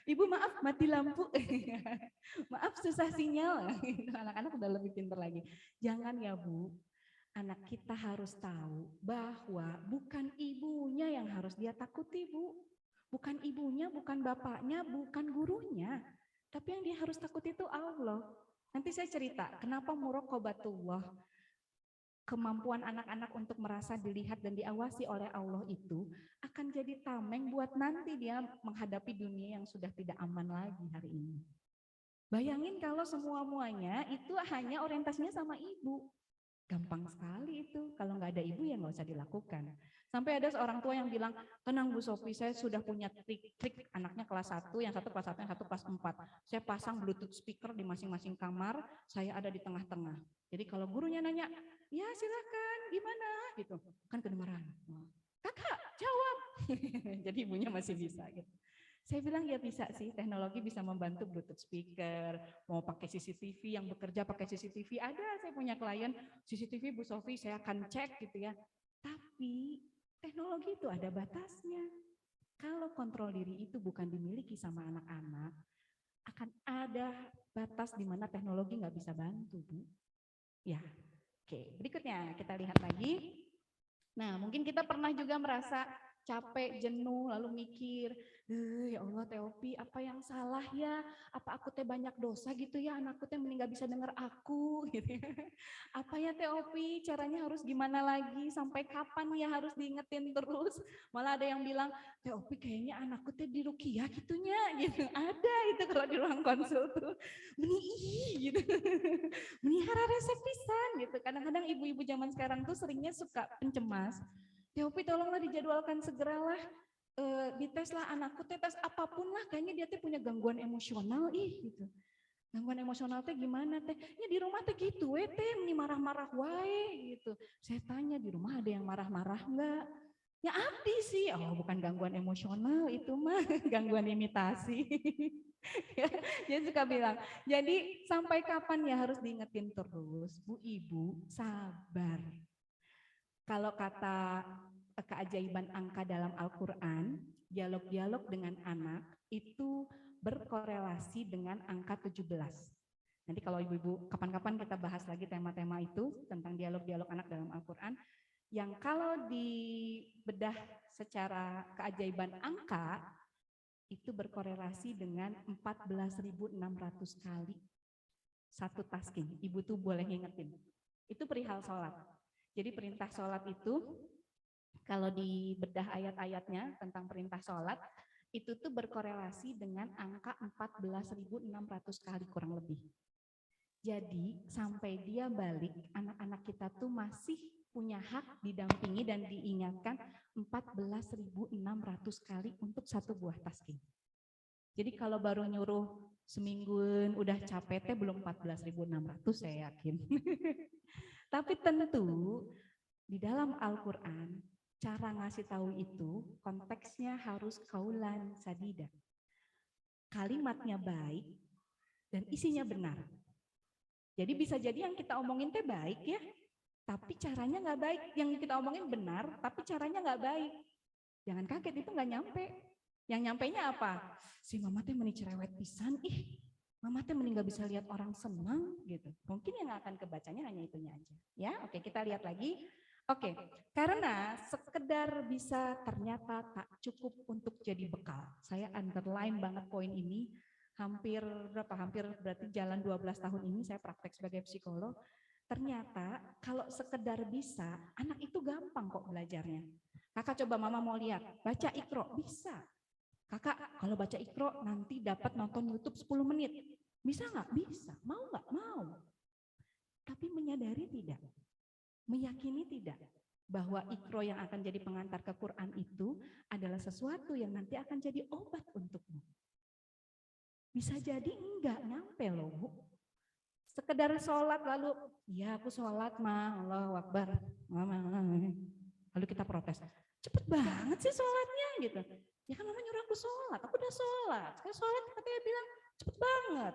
Ibu maaf mati lampu. Maaf susah sinyal. Anak-anak udah lebih pintar lagi. Jangan ya Bu, anak kita harus tahu bahwa bukan ibunya yang harus dia takuti Bu. Bukan ibunya, bukan bapaknya, bukan gurunya. Tapi yang dia harus takuti itu Allah. Nanti saya cerita kenapa muraqabatullah, kemampuan anak-anak untuk merasa dilihat dan diawasi oleh Allah itu akan jadi tameng buat nanti dia menghadapi dunia yang sudah tidak aman lagi hari ini. Bayangin kalau semua-muanya itu hanya orientasinya sama ibu. Gampang sekali itu, kalau nggak ada ibu ya nggak usah dilakukan. Sampai ada seorang tua yang bilang, tenang Bu Sofi, saya sudah punya trik, anaknya kelas 1, yang satu kelas 1, yang satu kelas 4. Saya pasang Bluetooth speaker di masing-masing kamar, saya ada di tengah-tengah. Jadi kalau gurunya nanya, ya silakan, gimana? Gitu, kan kedengaran. Kakak, jawab. Jadi ibunya masih bisa gitu. Saya bilang ya bisa sih, teknologi bisa membantu Bluetooth speaker, mau pakai CCTV, yang bekerja pakai CCTV, ada saya punya klien, CCTV Bu Sofi saya akan cek gitu ya. Tapi teknologi itu ada batasnya. Kalau kontrol diri itu bukan dimiliki sama anak-anak, akan ada batas di mana teknologi nggak bisa bantu Bu. Ya, oke. Berikutnya kita lihat lagi. Nah mungkin kita pernah juga merasa capek, jenuh, lalu mikir, ya Allah Teopi, apa yang salah ya? Apa aku teh banyak dosa gitu ya? Anakku teh mending gak bisa denger aku, gitu ya. Apa ya Teopi? Caranya harus gimana lagi? Sampai kapan ya harus diingetin terus? Malah ada yang bilang, Teopi kayaknya anakku teh di rukiah gitunya, gitu. Ada itu kalau di ruang konsul tuh, meni gitu, menihara resep pisan gitu. Kadang-kadang ibu-ibu zaman sekarang tuh seringnya suka pencemas. Teopi tolonglah dijadwalkan segeralah, diteslah anakku, tes apapun lah, kayaknya dia teh punya gangguan emosional gitu. Gangguan emosional teh gimana teh? Ya di rumah teh gitu, teh ini marah-marah wae gitu. Saya tanya di rumah ada yang marah-marah enggak? Ya abdi sih, oh bukan gangguan emosional itu mah, gangguan imitasi. Ya, dia suka bilang, jadi sampai kapan ya harus diingetin terus, Bu Ibu sabar. Kalau kata keajaiban angka dalam Al-Quran, dialog-dialog dengan anak itu berkorelasi dengan angka 17. Nanti kalau ibu-ibu kapan-kapan kita bahas lagi tema-tema itu tentang dialog-dialog anak dalam Al-Quran, yang kalau dibedah secara keajaiban angka, itu berkorelasi dengan 14.600 kali satu tasking. Ibu tuh boleh ngingetin. Itu perihal sholat. Jadi perintah sholat itu, kalau dibedah ayat-ayatnya tentang perintah sholat, itu tuh berkorelasi dengan angka 14.600 kali kurang lebih. Jadi sampai dia balik, anak-anak kita tuh masih punya hak didampingi dan diingatkan 14.600 kali untuk satu buah tasking. Jadi kalau baru nyuruh semingguan udah capek teh belum 14.600 saya yakin. Tapi tentu di dalam Al-Quran cara ngasih tahu itu konteksnya harus kaulan sadida. Kalimatnya baik dan isinya benar. Jadi bisa jadi yang kita omongin teh baik ya, tapi caranya nggak baik. Yang kita omongin benar, tapi caranya nggak baik. Jangan kaget, itu nggak nyampe. Yang nyampainya apa? Si mama teh meni cerewet pisan, mama teh mending gak bisa lihat orang senang gitu. Mungkin yang akan kebacanya hanya itunya aja. Ya, oke kita lihat lagi. Oke, karena sekedar bisa ternyata tak cukup untuk jadi bekal. Saya underline banget poin ini. Hampir berarti jalan 12 tahun ini saya praktek sebagai psikolog. Ternyata kalau sekedar bisa, anak itu gampang kok belajarnya. Kakak coba mama mau lihat, baca Iqra, bisa. Kakak kalau baca Iqra nanti dapat nonton YouTube 10 menit. Bisa nggak? Bisa. Mau nggak? Mau. Tapi menyadari tidak? Meyakini tidak? Bahwa Iqra yang akan jadi pengantar ke Quran itu adalah sesuatu yang nanti akan jadi obat untukmu. Bisa jadi enggak nyampe loh Bu. Sekedar sholat lalu, ya aku sholat mah, Allahu Akbar. Lalu kita protes, cepet banget sih sholatnya gitu. Ya kan mama nyuruh aku sholat, aku udah sholat. Sekarang sholat katanya bilang cepet banget.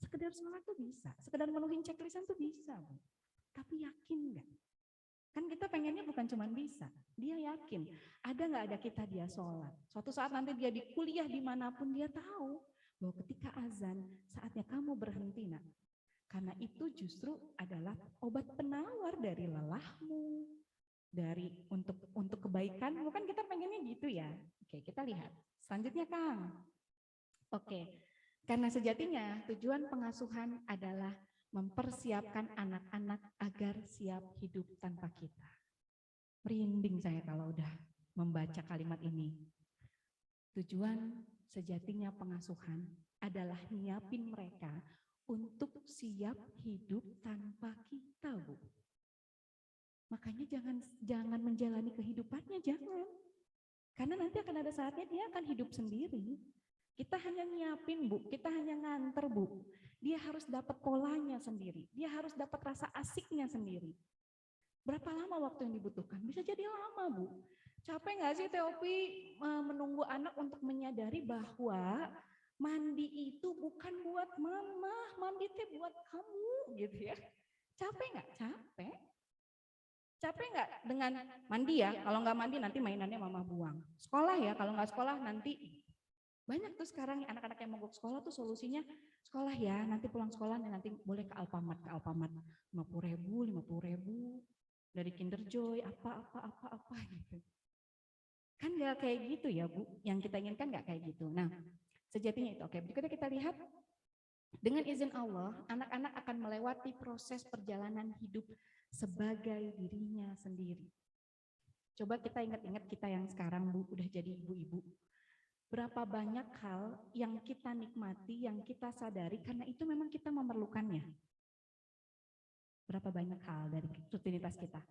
Sekedar sholat tuh bisa, sekedar menuhin checklistan tuh bisa. Bu. Tapi yakin nggak? Kan Kan kita pengennya bukan cuma bisa, dia yakin. Ada nggak ada kita dia sholat. Suatu saat nanti dia di kuliah dimanapun dia tahu bahwa ketika azan saatnya kamu berhenti nak. Karena itu justru adalah obat penawar dari lelahmu, dari untuk kebaikan. Bukan kita pengennya gitu ya. Oke, kita lihat. Selanjutnya Kang. Oke, karena sejatinya tujuan pengasuhan adalah mempersiapkan anak-anak agar siap hidup tanpa kita. Merinding saya kalau udah membaca kalimat ini. Tujuan sejatinya pengasuhan adalah nyiapin mereka untuk siap hidup tanpa kita, Bu. Makanya jangan menjalani kehidupannya, jangan. Karena nanti akan ada saatnya dia akan hidup sendiri. Kita hanya nyiapin, Bu, kita hanya nganter, Bu. Dia harus dapat polanya sendiri, dia harus dapat rasa asiknya sendiri. Berapa lama waktu yang dibutuhkan? Bisa jadi lama, Bu. Capek nggak sih Teopi menunggu anak untuk menyadari bahwa mandi itu bukan buat mama, mandi itu buat kamu, gitu ya. Capek nggak? Capek. Capek nggak dengan mandi ya? Kalau nggak mandi nanti mainannya mama buang. Sekolah ya, kalau nggak sekolah nanti banyak tuh sekarang anak-anak yang mogok sekolah tuh solusinya sekolah ya, nanti pulang sekolah nanti boleh ke Alfamart 50.000 dari Kinder Joy apa gitu. Kan nggak kayak gitu ya Bu, yang kita inginkan nggak kayak gitu. Nah sejatinya itu. Oke, berikutnya kita lihat dengan izin Allah, anak-anak akan melewati proses perjalanan hidup sebagai dirinya sendiri. Coba kita ingat-ingat kita yang sekarang Bu udah jadi ibu-ibu. Berapa banyak hal yang kita nikmati, yang kita sadari karena itu memang kita memerlukannya. Berapa banyak hal dari rutinitas kita.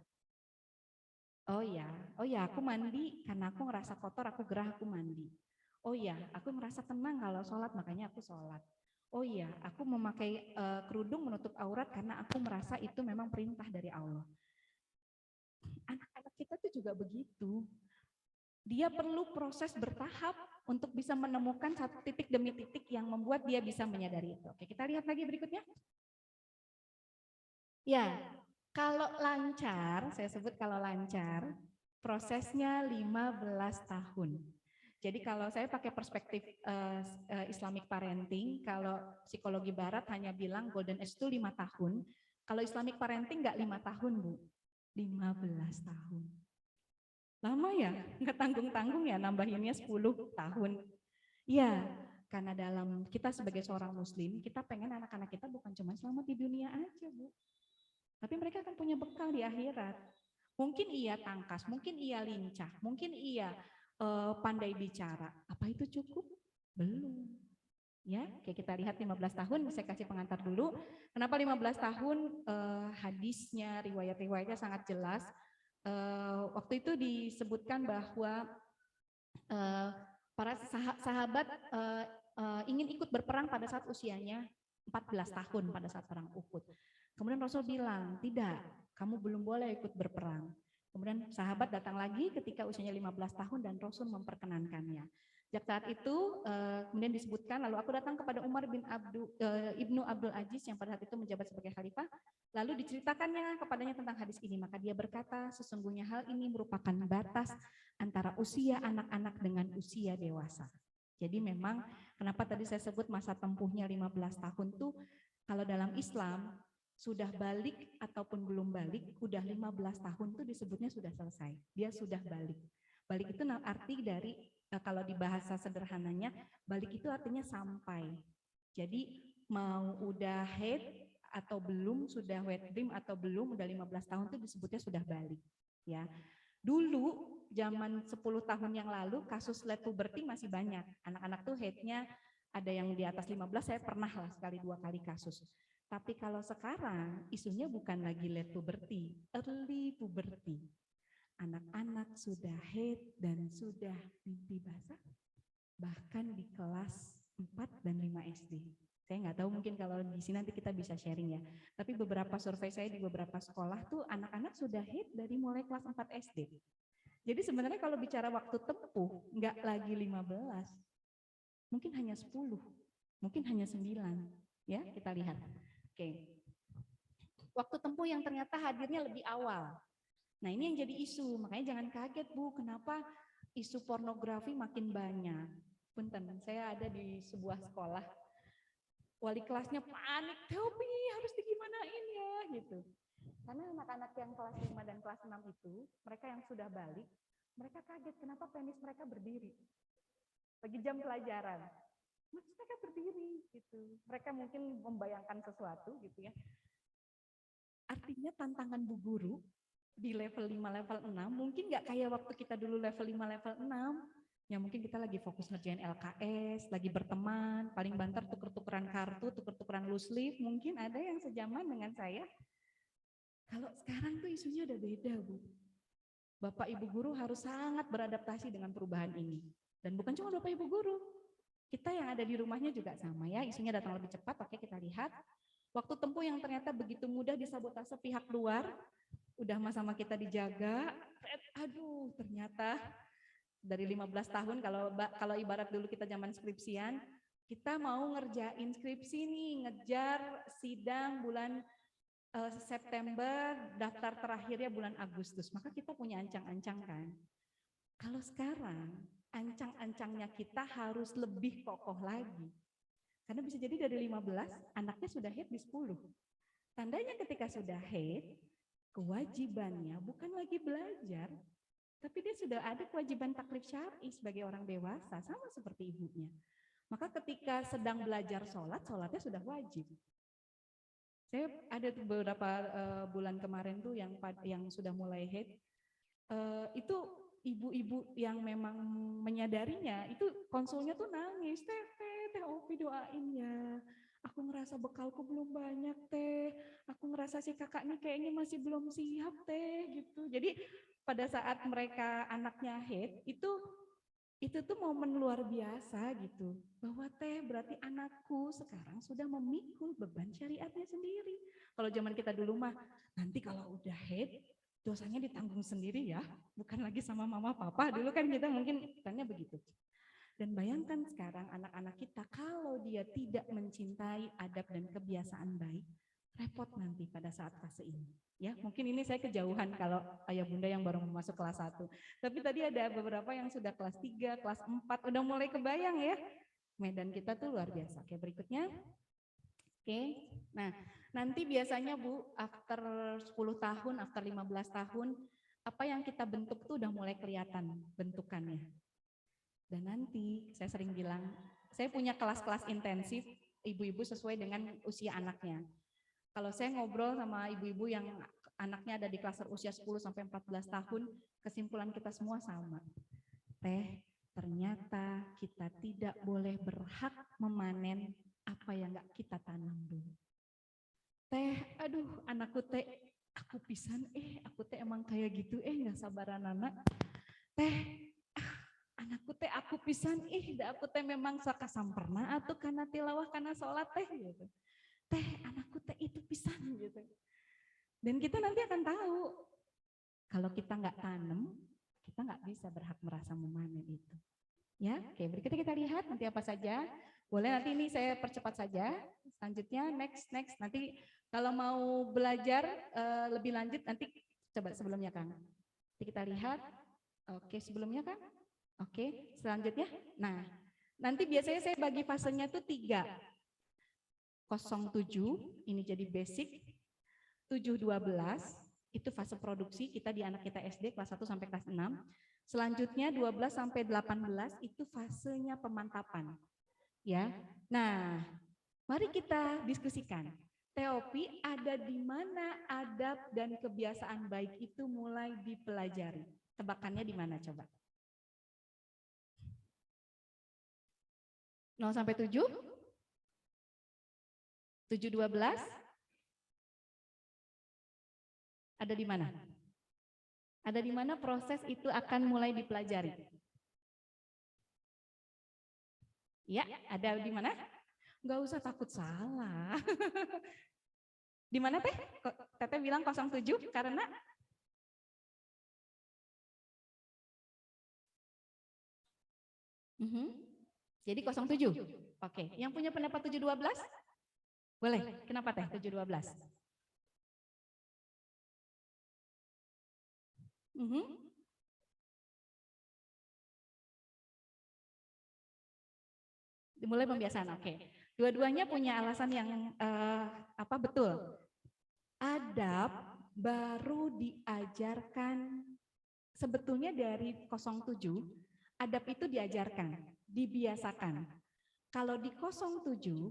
Oh ya, aku mandi karena aku ngerasa kotor, aku gerah, aku mandi. Oh ya, aku merasa tenang kalau sholat, makanya aku sholat. Oh iya, aku memakai kerudung menutup aurat karena aku merasa itu memang perintah dari Allah. Anak-anak kita tuh juga begitu. Dia perlu proses bertahap untuk bisa menemukan satu titik demi titik yang membuat dia bisa menyadari itu. Oke, kita lihat lagi berikutnya. Ya, kalau lancar, saya sebut kalau lancar, prosesnya 15 tahun. Jadi kalau saya pakai perspektif Islamic parenting, kalau psikologi barat hanya bilang golden age itu 5 tahun, kalau Islamic parenting enggak 5 tahun, Bu. 15 tahun. Lama ya, nggak tanggung-tanggung ya nambahinnya 10 tahun. Ya, karena dalam kita sebagai seorang muslim, kita pengen anak-anak kita bukan cuma selamat di dunia aja, Bu. Tapi mereka akan punya bekal di akhirat. Mungkin ia tangkas, mungkin ia lincah, mungkin ia pandai bicara. Apa itu cukup? Belum. Ya, kayak kita lihat 15 tahun, saya kasih pengantar dulu. Kenapa 15 tahun? Hadisnya, riwayat-riwayatnya sangat jelas. Waktu itu disebutkan bahwa para sahabat ingin ikut berperang pada saat usianya 14 tahun pada saat perang Uhud. Kemudian Rasul bilang, tidak, kamu belum boleh ikut berperang. Kemudian sahabat datang lagi ketika usianya 15 tahun dan Rasul memperkenankannya. Sejak saat itu kemudian disebutkan, lalu aku datang kepada Umar bin Ibnu Abdul Aziz yang pada saat itu menjabat sebagai khalifah, lalu diceritakannya kepadanya tentang hadis ini, maka dia berkata, sesungguhnya hal ini merupakan batas antara usia anak-anak dengan usia dewasa. Jadi memang kenapa tadi saya sebut masa tempuhnya 15 tahun tuh, kalau dalam Islam sudah balik ataupun belum balik, udah 15 tahun tuh disebutnya sudah selesai, dia sudah balik. Balik itu arti dari, kalau di bahasa sederhananya, balik itu artinya sampai. Jadi mau udah head atau belum, sudah wet dream atau belum, udah 15 tahun itu disebutnya sudah balik. Ya, dulu zaman 10 tahun yang lalu kasus late puberty masih banyak. Anak-anak tuh headnya ada yang di atas 15, saya pernah lah sekali 2 kali kasus. Tapi kalau sekarang isunya bukan lagi late puberty, early puberty. Anak-anak sudah head dan sudah mimpi basah, bahkan di kelas 4 dan 5 SD. Saya nggak tahu, mungkin kalau di sini nanti kita bisa sharing ya. Tapi beberapa survei saya di beberapa sekolah tuh anak-anak sudah head dari mulai kelas 4 SD. Jadi sebenarnya kalau bicara waktu tempuh, nggak lagi 15, mungkin hanya 10, mungkin hanya 9. Ya, kita lihat. Oke. Waktu tempuh yang ternyata hadirnya lebih awal. Nah ini yang jadi isu, makanya jangan kaget Bu, kenapa isu pornografi makin banyak. Punten, saya ada di sebuah sekolah, wali kelasnya panik, Teopi harus digimanain ya gitu. Karena anak-anak yang kelas 5 dan kelas 6 itu, mereka yang sudah balik, mereka kaget kenapa penis mereka berdiri. Lagi jam pelajaran, mereka berdiri gitu. Mereka mungkin membayangkan sesuatu gitu ya. Artinya tantangan Bu Guru di level 5, level 6, mungkin nggak kayak waktu kita dulu level 5, level 6, ya mungkin kita lagi fokus ngerjain LKS, lagi berteman, paling banter tuker-tukeran kartu, tuker-tukeran loose leaf, mungkin ada yang sejaman dengan saya. Kalau sekarang tuh isunya udah beda, Bu. Bapak Ibu guru harus sangat beradaptasi dengan perubahan ini. Dan bukan cuma Bapak Ibu guru, kita yang ada di rumahnya juga sama ya, isunya datang lebih cepat. Oke, kita lihat. Waktu tempuh yang ternyata begitu mudah disabotase pihak luar, udah sama kita dijaga, aduh ternyata dari 15 tahun, kalau ibarat dulu kita zaman skripsian, kita mau ngerjain skripsi nih, ngejar sidang bulan September, daftar terakhirnya bulan Agustus, maka kita punya ancang-ancang kan. Kalau sekarang, ancang-ancangnya kita harus lebih kokoh lagi. Karena bisa jadi dari 15, anaknya sudah head di 10. Tandanya ketika sudah head, kewajibannya bukan lagi belajar, tapi dia sudah ada kewajiban taklif syar'i sebagai orang dewasa, sama seperti ibunya. Maka ketika sedang belajar sholat, sholatnya sudah wajib. Saya ada beberapa bulan kemarin tuh yang sudah mulai head, itu ibu-ibu yang memang menyadarinya, itu konsulnya tuh nangis, Teh Opi doain ya, aku ngerasa bekalku belum banyak Teh, aku ngerasa si kakak nih kayaknya masih belum siap Teh, gitu. Jadi pada saat mereka anaknya head, itu tuh momen luar biasa gitu, bahwa Teh berarti anakku sekarang sudah memikul beban syariatnya sendiri. Kalau zaman kita dulu mah, nanti kalau udah head, dosanya ditanggung sendiri ya, bukan lagi sama mama papa, dulu kan kita mungkin tanya begitu. Dan bayangkan sekarang anak-anak kita, kalau dia tidak mencintai adab dan kebiasaan baik, repot nanti pada saat fase ini. Ya, mungkin ini saya kejauhan kalau ayah bunda yang baru masuk kelas 1. Tapi tadi ada beberapa yang sudah kelas 3, kelas 4, udah mulai kebayang ya. Medan kita tuh luar biasa. Oke, berikutnya. Oke, nah nanti biasanya Bu, after 10 tahun, after 15 tahun, apa yang kita bentuk tuh udah mulai kelihatan bentukannya. Dan nanti saya sering bilang, saya punya kelas-kelas intensif, ibu-ibu sesuai dengan usia anaknya. Kalau saya ngobrol sama ibu-ibu yang anaknya ada di klaster usia 10 sampai 14 tahun, kesimpulan kita semua sama. Teh, ternyata kita tidak boleh berhak memanen apa yang enggak kita tanam dulu. Teh, aduh anakku teh, aku pisan, aku teh emang kayak gitu, enggak sabaran anak. Teh, anakku teh aku pisan, da aku teh memang saka sampurna atau karena tilawah karena sholat teh gitu. Teh anakku teh itu pisan gitu. Dan kita nanti akan tahu kalau kita nggak tanam, kita nggak bisa berhak merasa memanen itu. Ya, oke, berikutnya kita lihat nanti apa saja. Boleh nanti ini saya percepat saja. Selanjutnya next. Nanti kalau mau belajar lebih lanjut nanti coba sebelumnya Kang. Nanti kita lihat. Oke, sebelumnya Kang. Oke, selanjutnya. Nah, nanti biasanya saya bagi fasenya tuh 3. 07 ini jadi basic, 7-12 itu fase produksi kita di anak kita SD kelas 1 sampai kelas 6. Selanjutnya 12 sampai 18 itu fasenya pemantapan. Ya. Nah, mari kita diskusikan. Teopi ada di mana adab dan kebiasaan baik itu mulai dipelajari. Tebakannya di mana coba? 0 sampai 7? 7-12 ada di mana? Ada di mana proses itu akan mulai dipelajari? Ya, ada di mana? Enggak usah takut salah. Di mana Teh? Teteh bilang 07 karena jadi 07. Oke, yang punya pendapat 7-12? Boleh, kenapa Teh 7-12? Mulai pembiasaan, oke. Dua-duanya punya alasan yang betul. Adab baru diajarkan sebetulnya dari 07, adab itu diajarkan, dibiasakan. Kalau di 07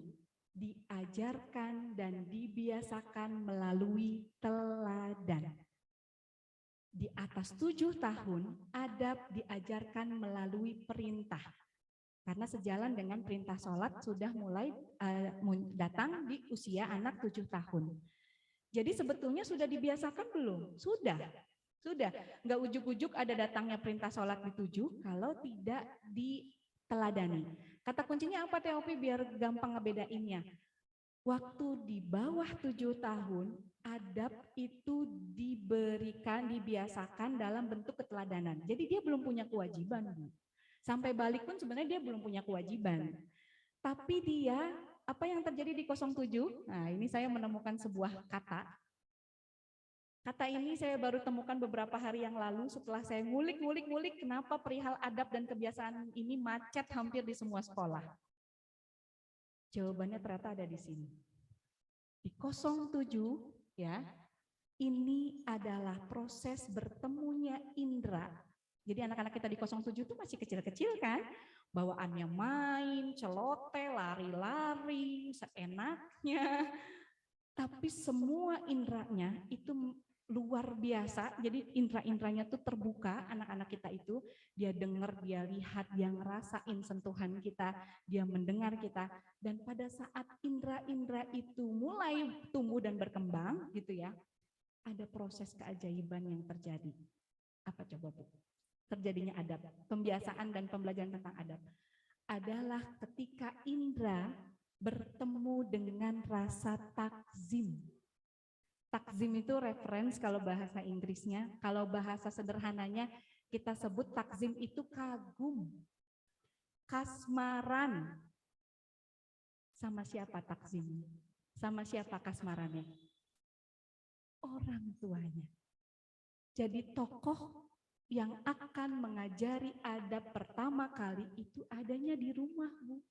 diajarkan dan dibiasakan melalui teladan. Di atas 7 tahun, adab diajarkan melalui perintah. Karena sejalan dengan perintah sholat sudah mulai datang di usia anak 7 tahun. Jadi sebetulnya sudah dibiasakan belum? Sudah. Nggak ujuk-ujuk ada datangnya perintah sholat di 7 kalau tidak diteladani. Kata kuncinya apa Teopi biar gampang ngebedainnya? Waktu di bawah 7 tahun, adab itu diberikan, dibiasakan dalam bentuk keteladanan. Jadi dia belum punya kewajiban, Bu. Sampai balik pun sebenarnya dia belum punya kewajiban. Tapi dia, apa yang terjadi di 07? Nah, ini saya menemukan sebuah kata. Kata ini saya baru temukan beberapa hari yang lalu setelah saya ngulik kenapa perihal adab dan kebiasaan ini macet hampir di semua sekolah. Jawabannya ternyata ada di sini. Di 07 ya, ini adalah proses bertemunya indera. Jadi anak-anak kita di 07 itu masih kecil-kecil kan? Bawaannya main, celoteh, lari-lari, seenaknya. Tapi semua inderanya itu luar biasa. Jadi indera-inderanya tuh terbuka, anak-anak kita itu. Dia dengar, dia lihat, dia ngerasain sentuhan kita, dia mendengar kita. Dan pada saat indera-indera itu mulai tumbuh dan berkembang gitu ya, ada proses keajaiban yang terjadi. Apa coba Bu? Terjadinya adab, pembiasaan dan pembelajaran tentang adab. Adalah ketika indera bertemu dengan rasa takzim. Takzim itu reference kalau bahasa Inggrisnya, kalau bahasa sederhananya kita sebut takzim itu kagum, kasmaran. Sama siapa takzim? Sama siapa kasmarannya? Orang tuanya. Jadi tokoh yang akan mengajari adab pertama kali itu adanya di rumah, Bu.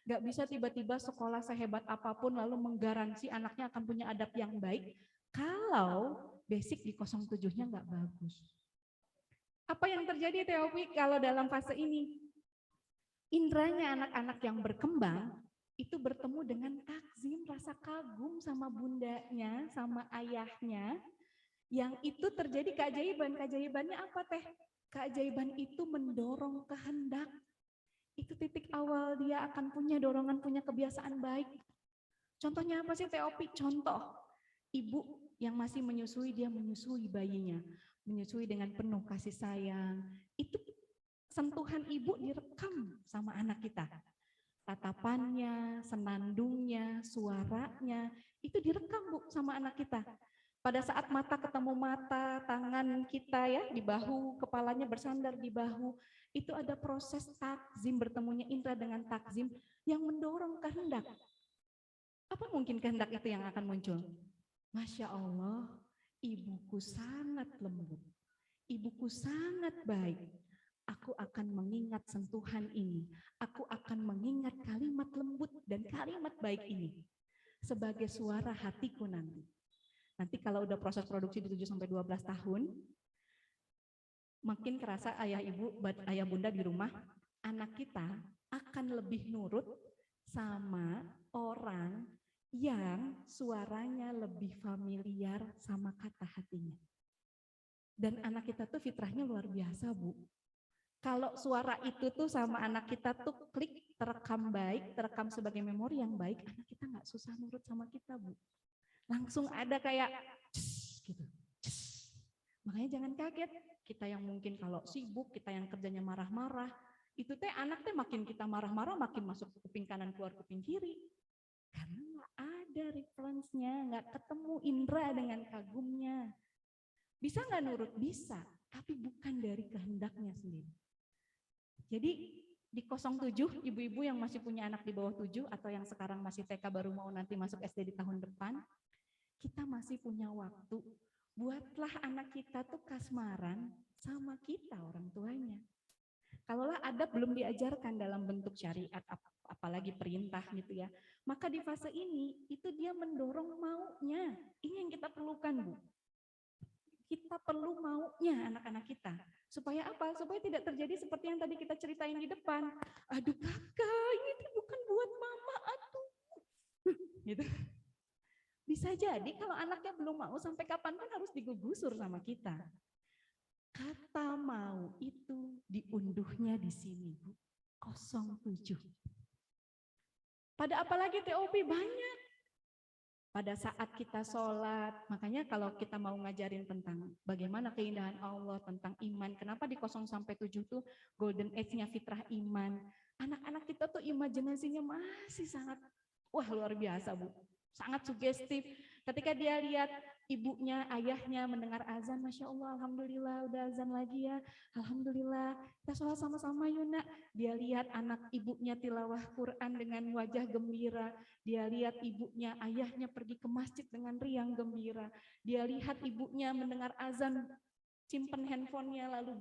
Gak bisa tiba-tiba sekolah sehebat apapun lalu menggaransi anaknya akan punya adab yang baik kalau basic di 07-nya gak bagus. Apa yang terjadi Teopi kalau dalam fase ini? Indranya anak-anak yang berkembang itu bertemu dengan takzim, rasa kagum sama bundanya, sama ayahnya. Yang itu terjadi keajaiban. Keajaibannya apa Teh? Keajaiban itu mendorong kehendak. Itu titik awal dia akan punya dorongan, punya kebiasaan baik. Contohnya apa sih Teopi? Contoh, ibu yang masih menyusui, dia menyusui bayinya. Menyusui dengan penuh kasih sayang. Itu sentuhan ibu direkam sama anak kita. Tatapannya, senandungnya, suaranya, itu direkam Bu sama anak kita. Pada saat mata ketemu mata, tangan kita ya di bahu, kepalanya bersandar di bahu, itu ada proses takzim, bertemunya indra dengan takzim yang mendorong kehendak. Apa mungkin kehendak itu yang akan muncul? Masya Allah, ibuku sangat lembut, ibuku sangat baik. Aku akan mengingat sentuhan ini, aku akan mengingat kalimat lembut dan kalimat baik ini sebagai suara hatiku nanti. Nanti kalau udah proses produksi di 7-12 tahun, makin kerasa ayah ibu, ayah bunda di rumah, anak kita akan lebih nurut sama orang yang suaranya lebih familiar sama kata hatinya. Dan anak kita tuh fitrahnya luar biasa Bu. Kalau suara itu tuh sama anak kita tuh klik, terekam baik, terekam sebagai memori yang baik, anak kita nggak susah nurut sama kita Bu. Langsung ada kayak gitu. Makanya jangan kaget, kita yang mungkin kalau sibuk, kita yang kerjanya marah-marah, itu teh anak teh makin kita marah-marah makin masuk ke kuping kanan keluar kuping kiri. Karena nggak ada reference-nya, nggak ketemu indera dengan kagumnya. Bisa nggak nurut? Bisa, tapi bukan dari kehendaknya sendiri. Jadi di 07, ibu-ibu yang masih punya anak di bawah 7 atau yang sekarang masih TK baru mau nanti masuk SD di tahun depan, kita masih punya waktu buatlah anak kita tuh kasmaran sama kita orang tuanya. Kalaulah adab belum diajarkan dalam bentuk syariat, apalagi perintah gitu ya, maka di fase ini itu dia mendorong maunya. Ini yang kita perlukan, Bu. Kita perlu maunya anak-anak kita. Supaya apa? Supaya tidak terjadi seperti yang tadi kita ceritain di depan. Aduh kakak, ini tuh bukan buat mama, atuh. Gitu. Bisa jadi kalau anaknya belum mau sampai kapanpun harus digusur sama kita. Kata mau itu diunduhnya di sini, Bu. 07. Pada apalagi TOP banyak. Pada saat kita sholat, makanya kalau kita mau ngajarin tentang bagaimana keindahan Allah, tentang iman, kenapa di 0-7 tuh golden age-nya fitrah iman. Anak-anak kita tuh imajinasinya masih sangat, wah luar biasa, Bu. Sangat sugestif. Ketika dia lihat ibunya, ayahnya mendengar azan, Masya Allah, Alhamdulillah, udah azan lagi ya, Alhamdulillah, kita sholat sama-sama yuk nak. Dia lihat anak ibunya tilawah Quran dengan wajah gembira, dia lihat ibunya, ayahnya pergi ke masjid dengan riang gembira, dia lihat ibunya mendengar azan, simpen handphonenya lalu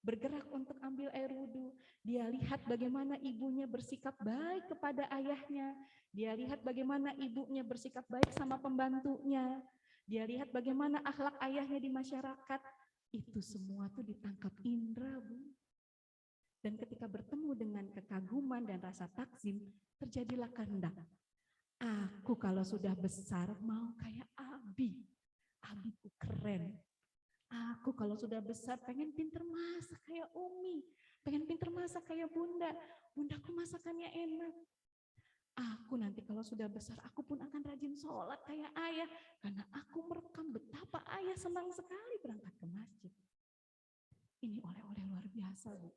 bergerak untuk ambil air wudhu. Dia lihat bagaimana ibunya bersikap baik kepada ayahnya. Dia lihat bagaimana ibunya bersikap baik sama pembantunya. Dia lihat bagaimana akhlak ayahnya di masyarakat. Itu semua tuh ditangkap indera, Bu. Dan ketika bertemu dengan kekaguman dan rasa takzim, terjadilah kehendak. Aku kalau sudah besar mau kayak Abi. Abiku keren. Aku kalau sudah besar pengen pinter masak kayak Umi, pengen pinter masak kayak Bunda. Bundaku masakannya enak. Aku nanti kalau sudah besar, aku pun akan rajin sholat kayak ayah. Karena aku merekam betapa ayah senang sekali berangkat ke masjid. Ini oleh-oleh luar biasa, Bu.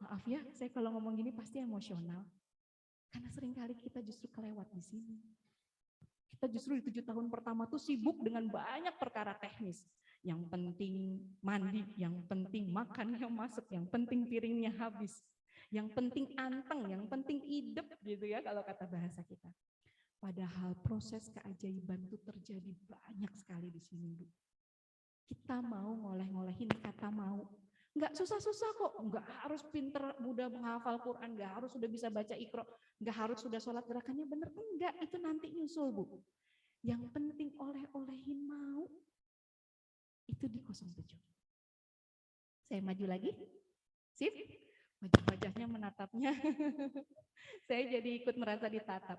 Maaf ya, saya kalau ngomong gini pasti emosional. Karena seringkali kita justru kelewat di sini. Kita justru di 7 tahun pertama tuh sibuk dengan banyak perkara teknis. Yang penting mandi, yang penting makannya masuk, yang penting piringnya habis, yang penting anteng, yang penting idep gitu ya kalau kata bahasa kita. Padahal proses keajaiban itu terjadi banyak sekali di sini, Bu. Kita mau ngoleh-ngolehin kata mau. Enggak susah-susah kok, enggak harus pinter mudah menghafal Quran, enggak harus sudah bisa baca Iqra, enggak harus sudah sholat gerakannya bener, enggak, itu nanti nyusul, Bu. Yang penting oleh-olehin mau. Itu di 07. Saya maju lagi. Sip. Wajah-wajahnya menatapnya. Saya jadi ikut merasa ditatap.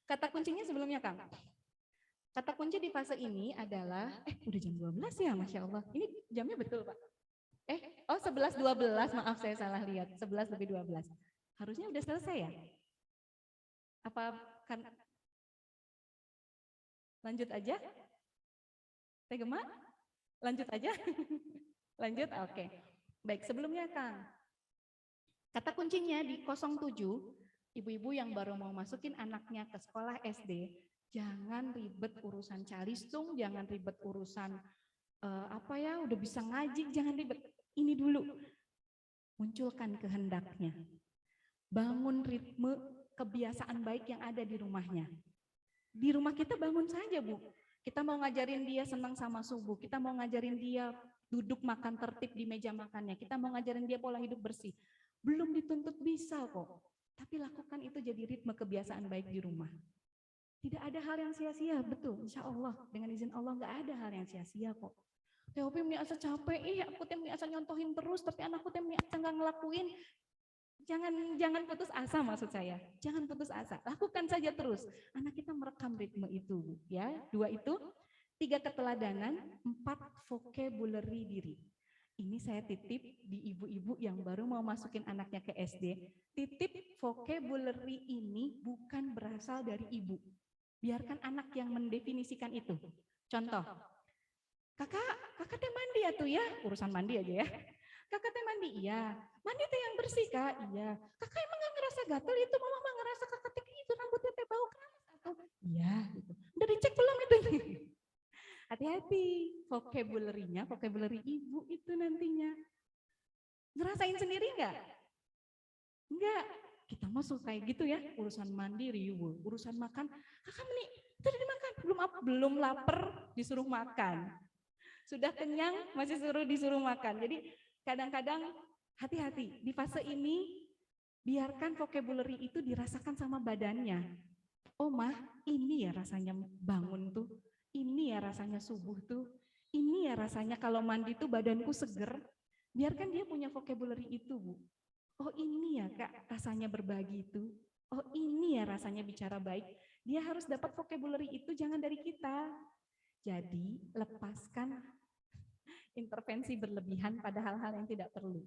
Kata kuncinya sebelumnya, Kang. Kata kunci di fase ini adalah, udah jam 12 ya, Masya Allah. Ini jamnya betul, Pak. 11.12, maaf saya salah lihat. 11:12. Harusnya udah selesai ya? Apa kan? Lanjut aja? Tegema? Lanjut aja? Lanjut? Oke. Baik, sebelumnya Kang. Kata kuncinya di 07, ibu-ibu yang baru mau masukin anaknya ke sekolah SD, jangan ribet urusan calistung, jangan ribet urusan udah bisa ngaji, jangan ribet. Ini dulu. Munculkan kehendaknya. Bangun ritme kebiasaan baik yang ada di rumahnya. Di rumah kita bangun saja, Bu. Kita mau ngajarin dia senang sama subuh, kita mau ngajarin dia duduk makan tertib di meja makannya, kita mau ngajarin dia pola hidup bersih. Belum dituntut bisa kok, tapi lakukan itu jadi ritme kebiasaan baik di rumah. Tidak ada hal yang sia-sia, betul, insya Allah. Dengan izin Allah nggak ada hal yang sia-sia kok. Teopi miasa capek, aku teh miasa nyontohin terus, tapi anakku teh miasa nggak ngelakuin. Jangan putus asa maksud saya. Jangan putus asa. Lakukan saja terus. Anak kita merekam ritme itu, ya. 2 itu, 3 keteladanan, 4 vocabulary diri. Ini saya titip di ibu-ibu yang baru mau masukin anaknya ke SD. Titip vocabulary ini bukan berasal dari ibu. Biarkan anak yang mendefinisikan itu. Contoh, kakak teh mandi ya tuh ya, urusan mandi aja ya. Kakak teh mandi, iya. Mandi teh yang bersih, Kak, iya. Kakak emang gak ngerasa gatel itu, mama mah ngerasa kakak teh itu rambutnya teh bau keramas atau iya gitu. Udah dicek belum itu? Hati-hati, vocabulary ibu itu nantinya. Ngerasain sendiri enggak? Enggak. Kita mah suka kayak gitu ya, urusan mandi riuh, urusan makan, kakak meni, tadi dimakan, belum lapar disuruh makan. Sudah kenyang masih disuruh makan. Jadi kadang-kadang hati-hati di fase ini, biarkan vocabulary itu dirasakan sama badannya. Oh mah, ini ya rasanya bangun tuh, ini ya rasanya subuh tuh, ini ya rasanya kalau mandi tuh badanku seger. Biarkan dia punya vocabulary itu, Bu. Oh ini ya Kak rasanya berbagi itu. Oh ini ya rasanya bicara baik. Dia harus dapat vocabulary itu, jangan dari kita. Jadi lepaskan intervensi berlebihan pada hal-hal yang tidak perlu.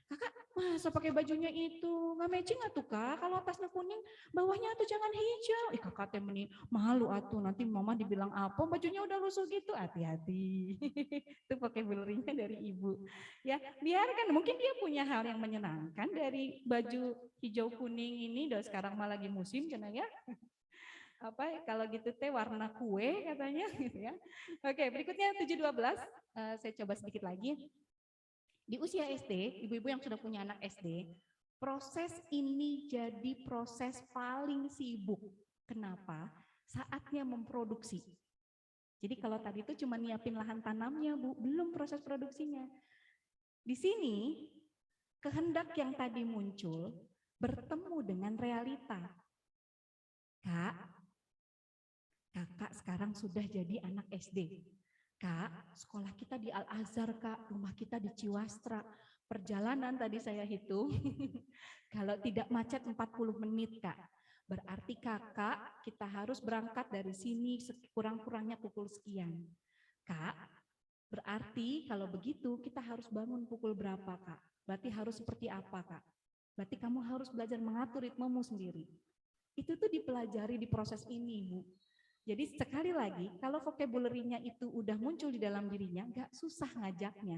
Kakak, masa pakai bajunya itu? Nggak matching atuh Kak, kalau atasnya kuning, bawahnya atuh jangan hijau. Kakak teh meni malu atuh, nanti mama dibilang apa, bajunya udah lusuh gitu, hati-hati. Itu vocabulary-nya dari ibu. Ya, biarkan, mungkin dia punya hal yang menyenangkan dari baju hijau kuning ini, udah sekarang mah lagi musim, cenah ya. Apa kalau gitu teh warna kue katanya gitu ya. Oke, berikutnya 7-12, saya coba sedikit lagi. Di usia SD, ibu-ibu yang sudah punya anak SD, proses ini jadi proses paling sibuk. Kenapa? Saatnya memproduksi. Jadi kalau tadi itu cuma nyiapin lahan tanamnya, Bu, belum proses produksinya. Di sini, kehendak yang tadi muncul bertemu dengan realita. Kakak sekarang sudah jadi anak SD. Kak, sekolah kita di Al-Azhar, Kak, rumah kita di Ciwastra. Perjalanan tadi saya hitung, kalau tidak macet 40 menit, Kak. Berarti kakak kita harus berangkat dari sini kurang-kurangnya pukul sekian. Kak, berarti kalau begitu kita harus bangun pukul berapa, Kak? Berarti harus seperti apa, Kak? Berarti kamu harus belajar mengatur ritmemu sendiri. Itu tuh dipelajari di proses ini, Bu. Jadi sekali lagi, kalau vocabulary-nya itu udah muncul di dalam dirinya, nggak susah ngajaknya.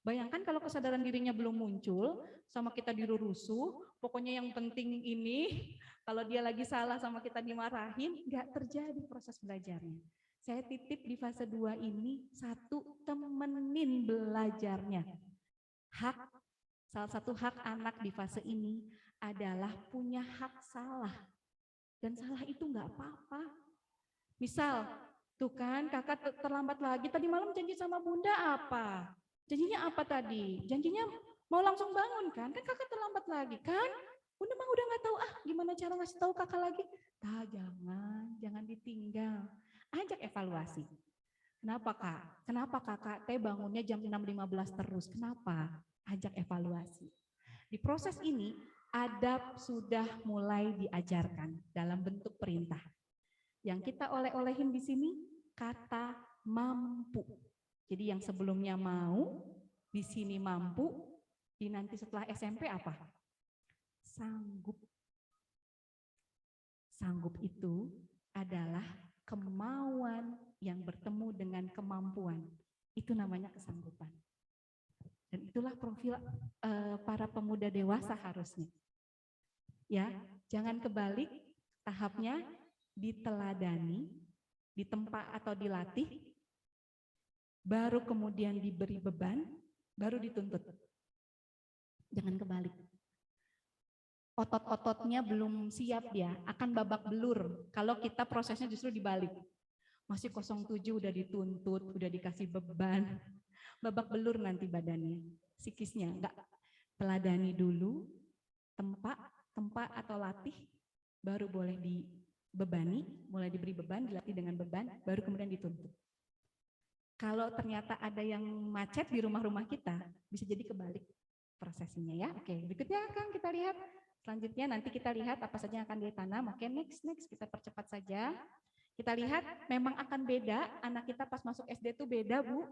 Bayangkan kalau kesadaran dirinya belum muncul, sama kita dirurusuh, pokoknya yang penting ini, kalau dia lagi salah sama kita dimarahin, nggak terjadi proses belajarnya. Saya titip di fase 2 ini, satu, temenin belajarnya. Salah satu hak anak di fase ini adalah punya hak salah. Dan salah itu nggak apa-apa. Misal, tuh kan kakak terlambat lagi, tadi malam janji sama bunda apa? Janjinya apa tadi? Janjinya mau langsung bangun kan? Kan kakak terlambat lagi kan? Bunda mah udah nggak tahu gimana cara ngasih tahu kakak lagi. Jangan ditinggal. Ajak evaluasi. Kenapa Kak? Kenapa kakak teh bangunnya jam 6.15 terus? Kenapa? Ajak evaluasi. Di proses ini, adab sudah mulai diajarkan dalam bentuk perintah. Yang kita oleh-olehin di sini kata mampu. Jadi yang sebelumnya mau, di sini mampu, di nanti setelah SMP apa? Sanggup. Sanggup itu adalah kemauan yang bertemu dengan kemampuan. Itu namanya kesanggupan. Dan itulah profil para pemuda dewasa harusnya. Ya, jangan kebalik tahapnya. Diteladani, ditempa atau dilatih, baru kemudian diberi beban, baru dituntut. Jangan kebalik. Otot-ototnya belum siap dia, akan babak belur kalau kita prosesnya justru dibalik. Masih 07 udah dituntut, udah dikasih beban, babak belur nanti badannya, psikisnya. Enggak, teladani dulu, tempa atau latih, baru boleh dibebani, mulai diberi beban, dilatih dengan beban, baru kemudian dituntut. Kalau ternyata ada yang macet di rumah-rumah kita, bisa jadi kebalik prosesnya ya. Oke, berikutnya akan kita lihat. Selanjutnya nanti kita lihat apa saja yang akan ditanam. Oke, next, kita percepat saja. Kita lihat memang akan beda, anak kita pas masuk SD itu beda, Bu.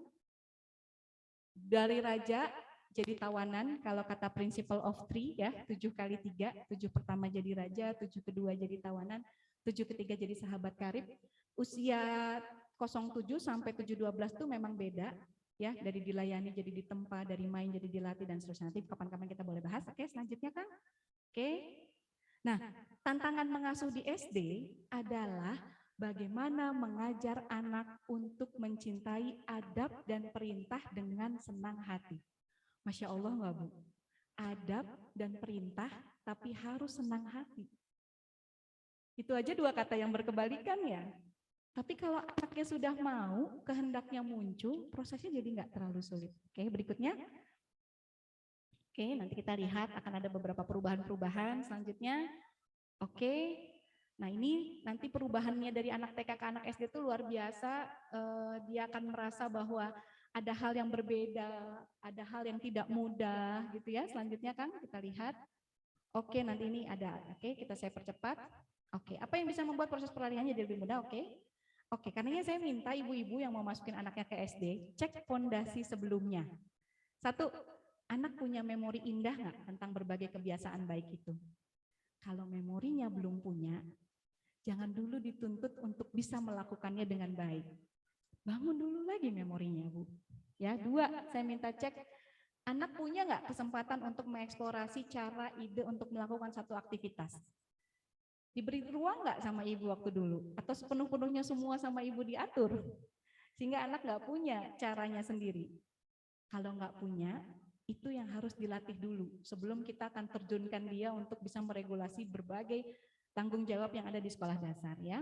Dari raja jadi tawanan, kalau kata principle of 3 ya, 7 kali 3, 7 pertama jadi raja, 7 kedua jadi tawanan, 7 ketiga jadi sahabat karib. Usia 07 sampai 712 itu memang beda ya, dari dilayani jadi ditempa, dari main jadi dilatih dan seterusnya. Nanti kapan-kapan kita boleh bahas. Oke, selanjutnya Kang. Oke. Nah, tantangan mengasuh di SD adalah bagaimana mengajar anak untuk mencintai adab dan perintah dengan senang hati. Masya Allah nggak Bu? Adab dan perintah tapi harus senang hati. Itu aja dua kata yang berkebalikan ya. Tapi kalau anaknya sudah mau, kehendaknya muncul, prosesnya jadi nggak terlalu sulit. Oke, berikutnya. Oke, nanti kita lihat akan ada beberapa perubahan-perubahan selanjutnya. Oke, nah ini nanti perubahannya dari anak TK ke anak SD itu luar biasa. Dia akan merasa bahwa ada hal yang berbeda, ada hal yang tidak mudah gitu ya. Selanjutnya kan kita lihat. Oke, nanti ini ada. Oke, saya percepat. Oke, apa yang bisa membuat proses peralihannya jadi lebih mudah? Oke, karenanya saya minta ibu-ibu yang mau masukin anaknya ke SD, cek fondasi sebelumnya. Satu, anak punya memori indah nggak tentang berbagai kebiasaan baik itu? Kalau memorinya belum punya, jangan dulu dituntut untuk bisa melakukannya dengan baik. Bangun dulu lagi memorinya, Bu. Ya, dua, saya minta cek, anak punya nggak kesempatan untuk mengeksplorasi cara, ide untuk melakukan satu aktivitas? Diberi ruang nggak sama ibu waktu dulu? Atau sepenuh-penuhnya semua sama ibu diatur? Sehingga anak nggak punya caranya sendiri. Kalau nggak punya, itu yang harus dilatih dulu sebelum kita akan terjunkan dia untuk bisa meregulasi berbagai tanggung jawab yang ada di sekolah dasar ya.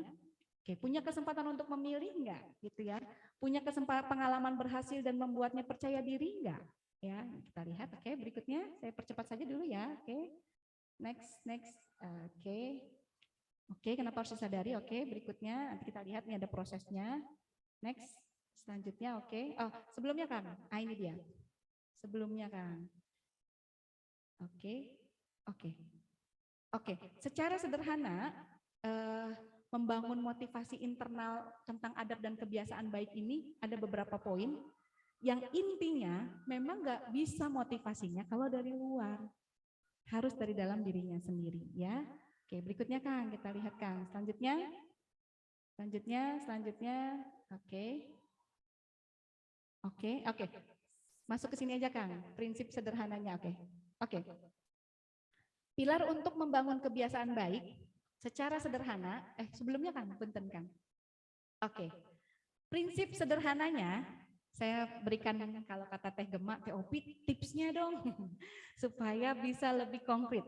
Oke, punya kesempatan untuk memilih nggak gitu ya? Punya kesempatan pengalaman berhasil dan membuatnya percaya diri nggak? Ya, kita lihat. Oke, berikutnya saya percepat saja dulu ya. Oke, next. Oke, kenapa harus disadari? Oke, berikutnya nanti kita lihat nih ada prosesnya. Next, selanjutnya oke. Oh, sebelumnya Kang. Ini dia. Sebelumnya Kang. Oke. Secara sederhana membangun motivasi internal tentang adab dan kebiasaan baik ini ada beberapa poin yang intinya memang nggak bisa motivasinya kalau dari luar. Harus dari dalam dirinya sendiri ya. Oke, berikutnya Kang, kita lihat Kang. Selanjutnya. Oke. Masuk ke sini aja Kang. Prinsip sederhananya, oke. Pilar untuk membangun kebiasaan baik secara sederhana, sebelumnya Kang, punten Kang. Oke. Prinsip sederhananya saya berikan kalau kata Teh Gema, Teh Opi, tipsnya dong supaya bisa lebih konkret.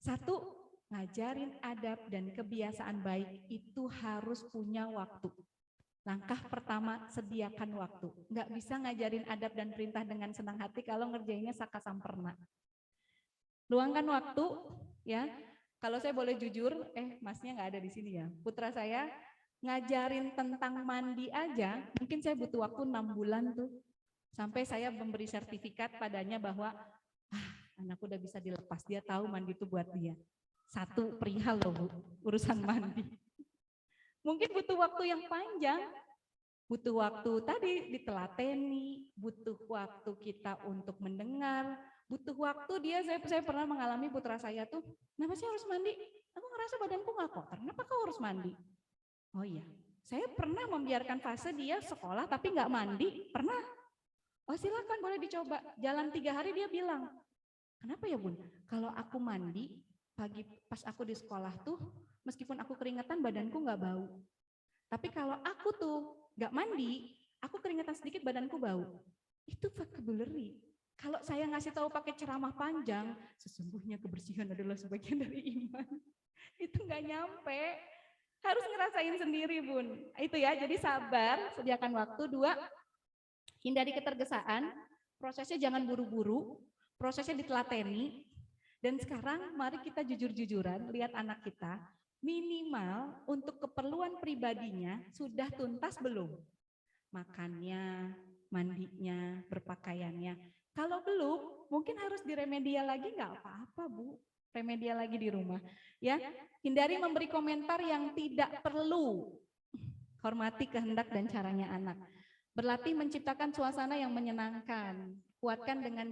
Satu, ngajarin adab dan kebiasaan baik itu harus punya waktu. Langkah pertama, sediakan waktu. Nggak bisa ngajarin adab dan perintah dengan senang hati kalau ngerjainnya saka samperna. Luangkan waktu, ya. Kalau saya boleh jujur, masnya nggak ada di sini ya. Putra saya ngajarin tentang mandi aja, mungkin saya butuh waktu 6 bulan tuh. Sampai saya memberi sertifikat padanya bahwa anak udah bisa dilepas, dia tahu mandi itu buat dia. Satu perihal loh Bu, urusan mandi. Mungkin butuh waktu yang panjang, butuh waktu tadi ditelateni, butuh waktu kita untuk mendengar, butuh waktu saya pernah mengalami putra saya tuh, kenapa sih harus mandi? Aku ngerasa badanku nggak kotor, kenapa kau harus mandi? Oh iya, saya pernah membiarkan fase dia sekolah tapi nggak mandi, pernah. Oh silakan boleh dicoba, jalan 3 hari dia bilang, kenapa ya Bun? Kalau aku mandi, pagi pas aku di sekolah tuh, meskipun aku keringetan badanku nggak bau. Tapi kalau aku tuh nggak mandi, aku keringetan sedikit badanku bau. Itu vocabulary. Kalau saya ngasih tahu pakai ceramah panjang, sesungguhnya kebersihan adalah sebagian dari iman. Itu nggak nyampe. Harus ngerasain sendiri Bun. Itu ya, jadi sabar, sediakan waktu. 2, hindari ketergesaan. Prosesnya jangan buru-buru, prosesnya ditelateni. Dan sekarang mari kita jujur-jujuran lihat anak kita, minimal untuk keperluan pribadinya sudah tuntas belum? Makannya, mandinya, berpakaiannya. Kalau belum, mungkin harus diremedial lagi, nggak apa-apa Bu, remedial lagi di rumah. Ya, hindari memberi komentar yang tidak perlu. Hormati kehendak dan caranya anak. Berlatih menciptakan suasana yang menyenangkan. Kuatkan dengan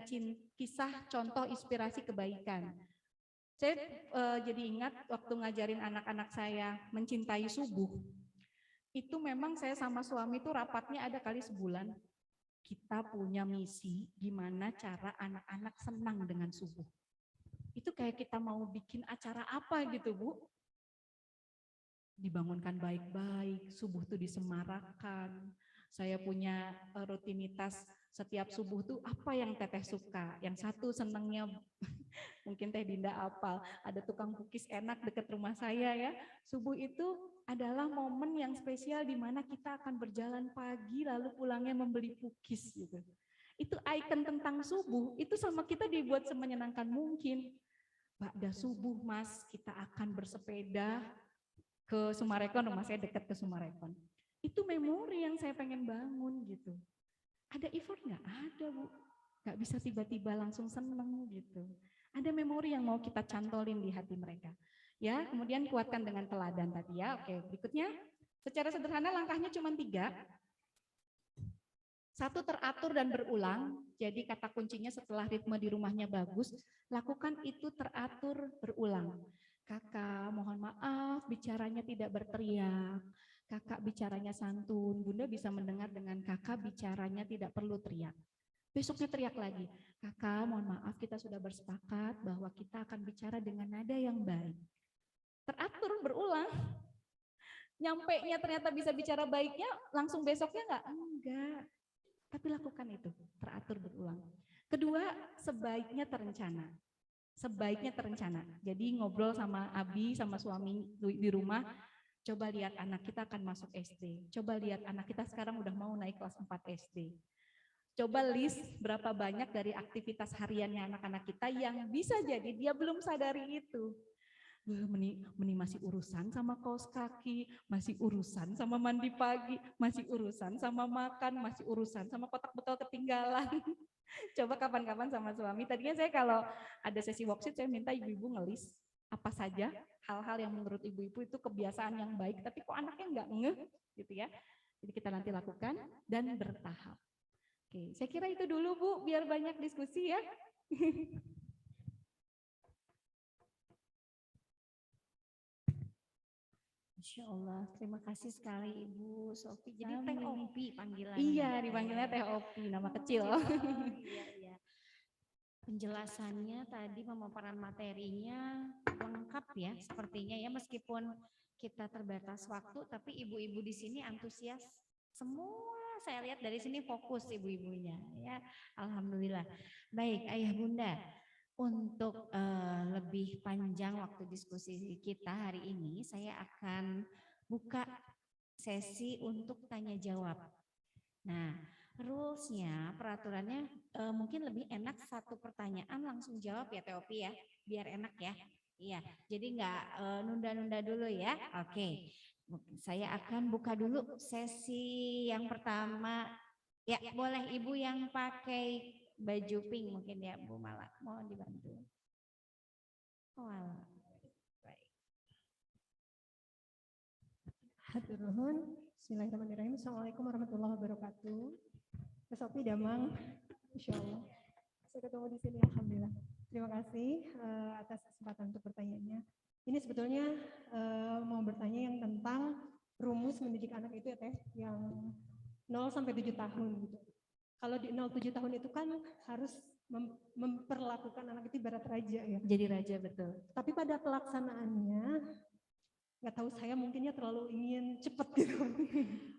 kisah, contoh, inspirasi kebaikan. Saya jadi ingat waktu ngajarin anak-anak saya mencintai subuh. Itu memang saya sama suami itu rapatnya ada kali sebulan. Kita punya misi gimana cara anak-anak senang dengan subuh. Itu kayak kita mau bikin acara apa gitu Bu. Dibangunkan baik-baik, subuh tuh disemarakan. Saya punya rutinitas setiap subuh tuh apa yang Teteh suka. Yang satu senangnya Mungkin Teh Dinda apal, ada tukang kukis enak dekat rumah saya ya. Subuh itu adalah momen yang spesial di mana kita akan berjalan pagi lalu pulangnya membeli kukis gitu. Itu ikon tentang subuh, itu sama kita dibuat semenyenangkan mungkin. Ba'da subuh Mas, kita akan bersepeda ke Sumarekon, rumah saya dekat ke Sumarekon. Itu memori yang saya pengen bangun gitu. Ada effort nggak? Ada Bu. Nggak bisa tiba-tiba langsung seneng gitu. Ada memori yang mau kita cantolin di hati mereka. Ya, kemudian kuatkan dengan teladan tadi ya. Oke, berikutnya. Secara sederhana langkahnya cuma 3. 1, teratur dan berulang. Jadi kata kuncinya setelah ritme di rumahnya bagus, lakukan itu teratur berulang. Kakak mohon maaf bicaranya tidak berteriak. Kakak bicaranya santun. Bunda bisa mendengar dengan kakak bicaranya tidak perlu teriak. Besoknya teriak lagi. Kakak mohon maaf kita sudah bersepakat bahwa kita akan bicara dengan nada yang baik. Teratur berulang. Nyampainya ternyata bisa bicara baiknya langsung besoknya enggak? Enggak. Tapi lakukan itu, teratur berulang. Kedua, sebaiknya terencana. Sebaiknya terencana. Jadi ngobrol sama Abi, sama suami di rumah, coba lihat anak kita akan masuk SD. Coba lihat anak kita sekarang udah mau naik kelas 4 SD. Coba list berapa banyak dari aktivitas hariannya anak-anak kita yang bisa jadi dia belum sadari itu. Meni masih urusan sama kaos kaki, masih urusan sama mandi pagi, masih urusan sama makan, masih urusan sama kotak botol ketinggalan. Coba kapan-kapan sama suami. Tadinya saya kalau ada sesi worksheet saya minta ibu-ibu ngelis apa saja hal-hal yang menurut ibu-ibu itu kebiasaan yang baik, tapi kok anaknya enggak ngeh gitu ya. Jadi kita nanti lakukan dan bertahap. Oke, saya kira itu dulu Bu, biar banyak diskusi ya.
Masya Allah, terima kasih sekali Ibu Sofi. Jadi Teh Opi panggilannya.
Iya, dipanggilnya Teh Opi, nama kecil.
Iya. Penjelasannya tadi, pemaparan materinya lengkap ya, sepertinya ya, meskipun kita terbatas waktu, tapi ibu-ibu di sini antusias semua. Saya lihat dari sini fokus ibu-ibunya ya. Alhamdulillah. Baik, Ayah Bunda. Untuk lebih panjang waktu diskusi kita hari ini, saya akan buka sesi untuk tanya jawab. Nah, rulesnya, peraturannya mungkin lebih enak satu pertanyaan langsung jawab ya Teopi ya, biar enak ya. Iya, jadi nggak nunda-nunda dulu ya. Oke, saya akan buka dulu sesi yang pertama. Ya, boleh Ibu yang pakai baju pink mungkin ya Bu Mala, mohon dibantu. Oh, baik.
Hatur nuhun. Bismillahirrahmanirrahim. Assalamualaikum warahmatullahi wabarakatuh. Mas Sofi Damang, Insya Allah. Saya ketemu di sini, alhamdulillah. Terima kasih atas kesempatan untuk bertanya. Ini sebetulnya mau bertanya yang tentang rumus mendidik anak itu ya Teh, yang 0 sampai 7 tahun gitu. Kalau di 0-7 tahun itu kan harus memperlakukan anak itu ibarat raja ya.
Jadi raja, betul.
Tapi pada pelaksanaannya, nggak tahu saya mungkinnya terlalu ingin cepat gitu.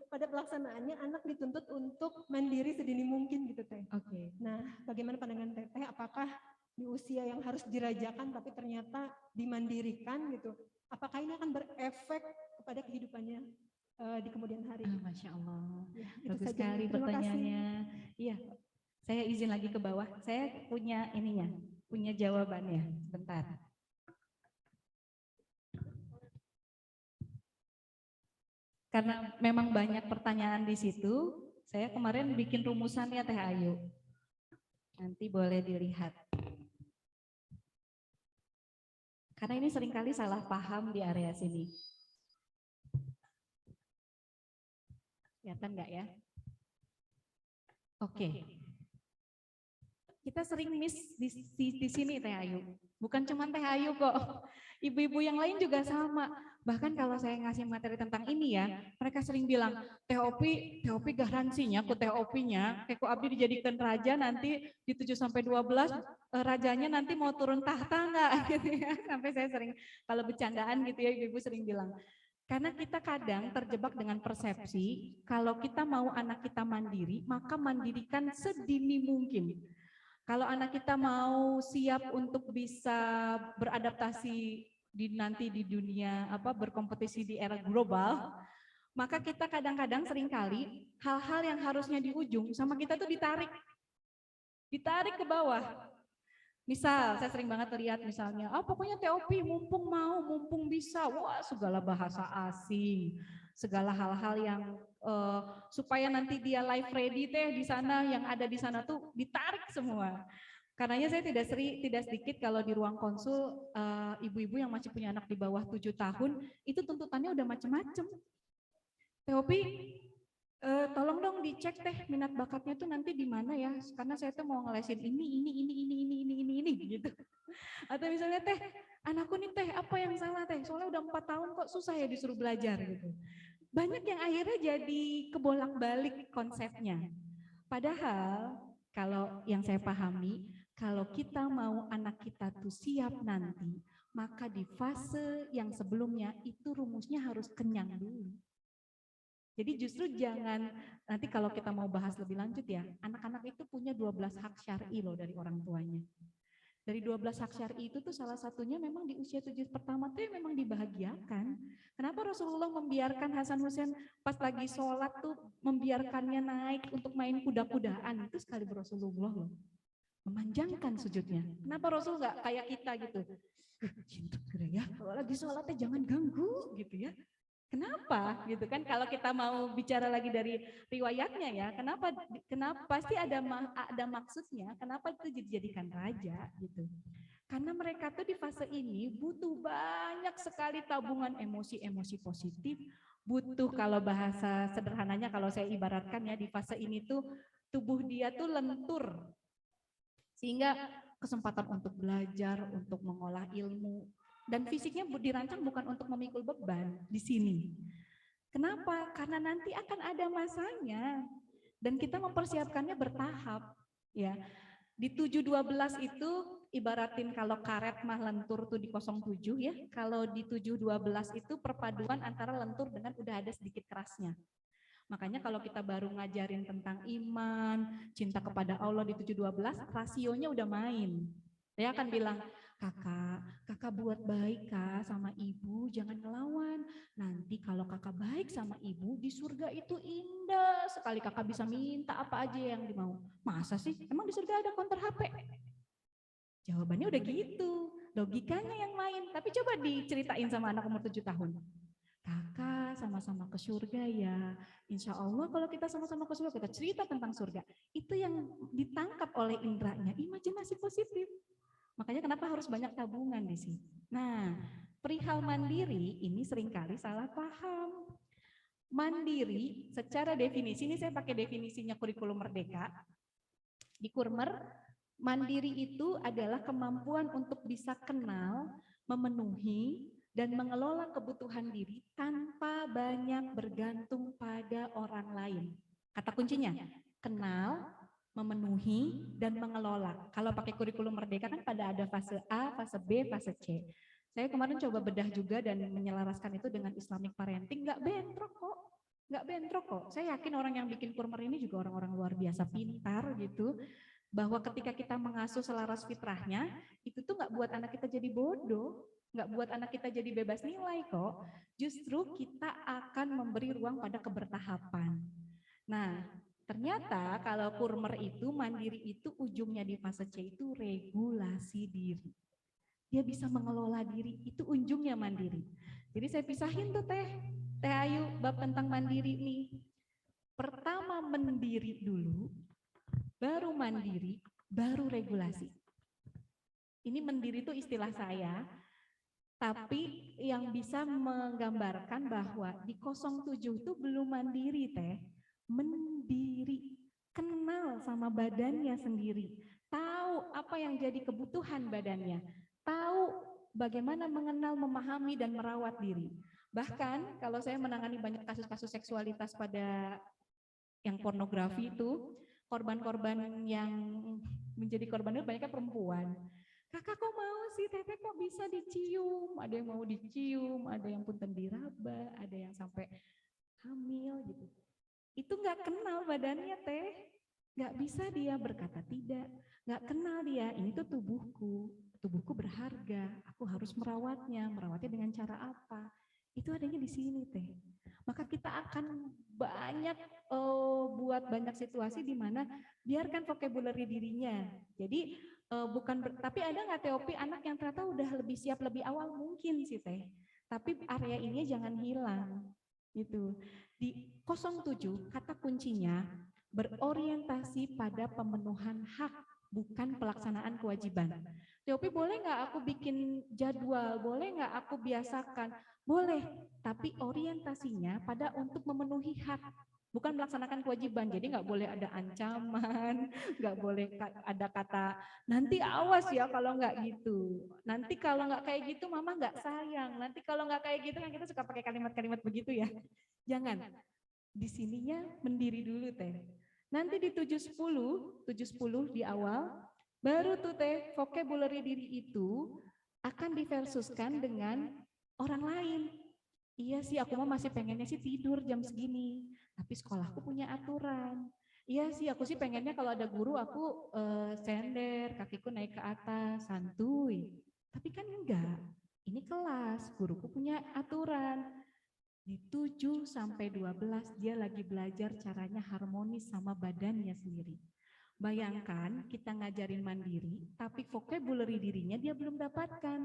Pada pelaksanaannya anak dituntut untuk mandiri sedini mungkin gitu Teh.
Oke.
Nah, bagaimana pandangan Teteh? Apakah di usia yang harus dirajakan tapi ternyata dimandirikan gitu? Apakah ini akan berefek kepada kehidupannya di kemudian hari?
Masya Allah,
Ya,
bagus sekali pertanyaannya. Iya, saya izin lagi ke bawah. Saya punya ininya, punya jawabannya. Bentar. Karena memang banyak pertanyaan di situ, saya kemarin bikin rumusannya Teh Ayu. Nanti boleh dilihat. Karena ini seringkali salah paham di area sini. Kelihatan nggak ya? Oke. Kita sering miss di sini Teh Ayu. Bukan cuma Teh Ayu kok. Ibu-ibu yang lain juga sama. Bahkan kalau saya ngasih materi tentang ini ya, mereka sering bilang, Teh Opi garansinya, Teh Opinya, Keko Abdi dijadikan raja nanti di 7-12, rajanya nanti mau turun tahta enggak? Sampai saya sering, kalau bercandaan gitu ya, ibu-ibu sering bilang. Karena kita kadang terjebak dengan persepsi, kalau kita mau anak kita mandiri, maka mandirikan sedini mungkin. Kalau anak kita mau siap untuk bisa beradaptasi nanti di dunia berkompetisi di era global, maka kita kadang-kadang seringkali hal-hal yang harusnya di ujung sama kita tuh ditarik ke bawah. Misal, saya sering banget lihat misalnya, pokoknya TOP mumpung mau, mumpung bisa, wah segala bahasa asing, segala hal-hal yang supaya nanti dia live ready di sana, yang ada di sana tuh ditarik semua. Karenanya saya tidak sedikit kalau di ruang konsul ibu-ibu yang masih punya anak di bawah 7 tahun, itu tuntutannya udah macem-macem. TOP, tolong dong dicek minat bakatnya tuh nanti di mana ya, karena saya tuh mau ngelesin ini gitu. Atau misalnya anakku nih apa yang salah soalnya udah 4 tahun kok susah ya disuruh belajar gitu. Banyak yang akhirnya jadi kebolak-balik konsepnya. Padahal kalau yang saya pahami, kalau kita mau anak kita tuh siap nanti, maka di fase yang sebelumnya itu rumusnya harus kenyang dulu. Jadi justru jangan, nanti kalau kita mau bahas lebih lanjut ya, anak-anak itu punya 12 hak syar'i loh dari orang tuanya. Dari 12 hak syar'i itu tuh salah satunya memang di usia 7 pertama tuh memang dibahagiakan. Kenapa Rasulullah membiarkan Hasan Husain pas lagi sholat tuh membiarkannya naik untuk main kuda-kudaan, itu sekali Rasulullah loh. Memanjangkan sujudnya. Kenapa Rasul nggak kayak kita gitu? Ya, kalau lagi sholatnya jangan ganggu gitu ya. Kenapa gitu kan, kalau kita mau bicara lagi dari riwayatnya ya, kenapa pasti ada maksudnya, kenapa itu dijadikan raja gitu. Karena mereka tuh di fase ini butuh banyak sekali tabungan emosi-emosi positif, butuh, kalau bahasa sederhananya kalau saya ibaratkan ya, di fase ini tuh tubuh dia tuh lentur. Sehingga kesempatan untuk belajar, untuk mengolah ilmu, dan fisiknya dirancang bukan untuk memikul beban di sini. Kenapa? Karena nanti akan ada masanya dan kita mempersiapkannya bertahap. Ya, di 7-12 itu ibaratin kalau karet mah lentur tuh di 07 ya. Kalau di 7-12 itu perpaduan antara lentur dengan udah ada sedikit kerasnya. Makanya kalau kita baru ngajarin tentang iman, cinta kepada Allah di 7-12, rasionya udah main. Dia akan bilang, kakak buat baik kak sama ibu, jangan ngelawan. Nanti kalau kakak baik sama ibu, di surga itu indah sekali, kakak bisa minta apa aja yang dimau. Masa sih? Emang di surga ada counter HP? Jawabannya udah gitu, logikanya yang main. Tapi coba diceritain sama anak umur 7 tahun. Kakak sama-sama ke surga ya. Insya Allah kalau kita sama-sama ke surga, kita cerita tentang surga. Itu yang ditangkap oleh indranya, imajinasi positif. Makanya kenapa harus banyak tabungan di sini. Nah, perihal mandiri ini seringkali salah paham. Mandiri secara definisi, ini saya pakai definisinya kurikulum merdeka. Di Kurmer, mandiri itu adalah kemampuan untuk bisa kenal, memenuhi, dan mengelola kebutuhan diri tanpa banyak bergantung pada orang lain. Kata kuncinya, kenal, memenuhi, dan mengelola. Kalau pakai kurikulum merdeka kan pada ada fase A, fase B, fase C. Saya kemarin coba bedah juga dan menyelaraskan itu dengan Islamic parenting, nggak bentrok kok. Saya yakin orang yang bikin kurmer ini juga orang-orang luar biasa pintar gitu, bahwa ketika kita mengasuh selaras fitrahnya, itu tuh nggak buat anak kita jadi bodoh, nggak buat anak kita jadi bebas nilai kok. Justru kita akan memberi ruang pada kebertahapan. Nah, ternyata kalau kurmer itu, mandiri itu ujungnya di fase C itu regulasi diri. Dia bisa mengelola diri, itu ujungnya mandiri. Jadi saya pisahin tuh Teh Ayu bab tentang mandiri nih. Pertama mendiri dulu, baru mandiri, baru regulasi. Ini mendiri itu istilah saya, tapi yang bisa menggambarkan bahwa di 07 itu belum mandiri Teh, mendiri, kenal sama badannya sendiri, tahu apa yang jadi kebutuhan badannya, tahu bagaimana mengenal, memahami, dan merawat diri. Bahkan kalau saya menangani banyak kasus-kasus seksualitas pada yang pornografi itu, korban-korban yang menjadi korban itu banyaknya perempuan. Kakak kok mau sih, Teteh kok bisa dicium, ada yang mau dicium, ada yang punten diraba, ada yang sampai hamil gitu. Itu nggak kenal badannya Teh. Nggak bisa dia berkata tidak, nggak kenal dia, ini tuh tubuhku berharga, aku harus merawatnya dengan cara apa? Itu adanya di sini teh. Maka kita akan banyak buat banyak situasi di mana biarkan vocabulary dirinya. Jadi tapi ada nggak TOP anak yang ternyata udah lebih siap lebih awal, mungkin sih teh. Tapi area ini jangan hilang. Gitu. Di 07 kata kuncinya berorientasi pada pemenuhan hak, bukan pelaksanaan kewajiban. Teopi, boleh nggak aku bikin jadwal? Boleh nggak aku biasakan? Boleh, tapi orientasinya pada untuk memenuhi hak, bukan melaksanakan kewajiban. Jadi nggak boleh ada ancaman, nggak boleh ada kata nanti awas ya kalau nggak gitu. Nanti kalau nggak kayak gitu mama nggak sayang. Nanti kalau nggak kayak gitu kan kita suka pakai kalimat-kalimat begitu ya. Jangan. Di sininya mendiri dulu teh. Nanti di 710 di awal baru tuh teh vocabulary diri itu akan diversuskan dengan orang lain. Iya sih, aku mah masih pengennya sih tidur jam segini, tapi sekolahku punya aturan. Iya sih, aku sih pengennya kalau ada guru aku sender, kakiku naik ke atas, santuy. Tapi kan enggak, ini kelas, guruku punya aturan. Di 7 sampai 12 dia lagi belajar caranya harmonis sama badannya sendiri. Bayangkan kita ngajarin mandiri, tapi vocabulary dirinya dia belum dapatkan.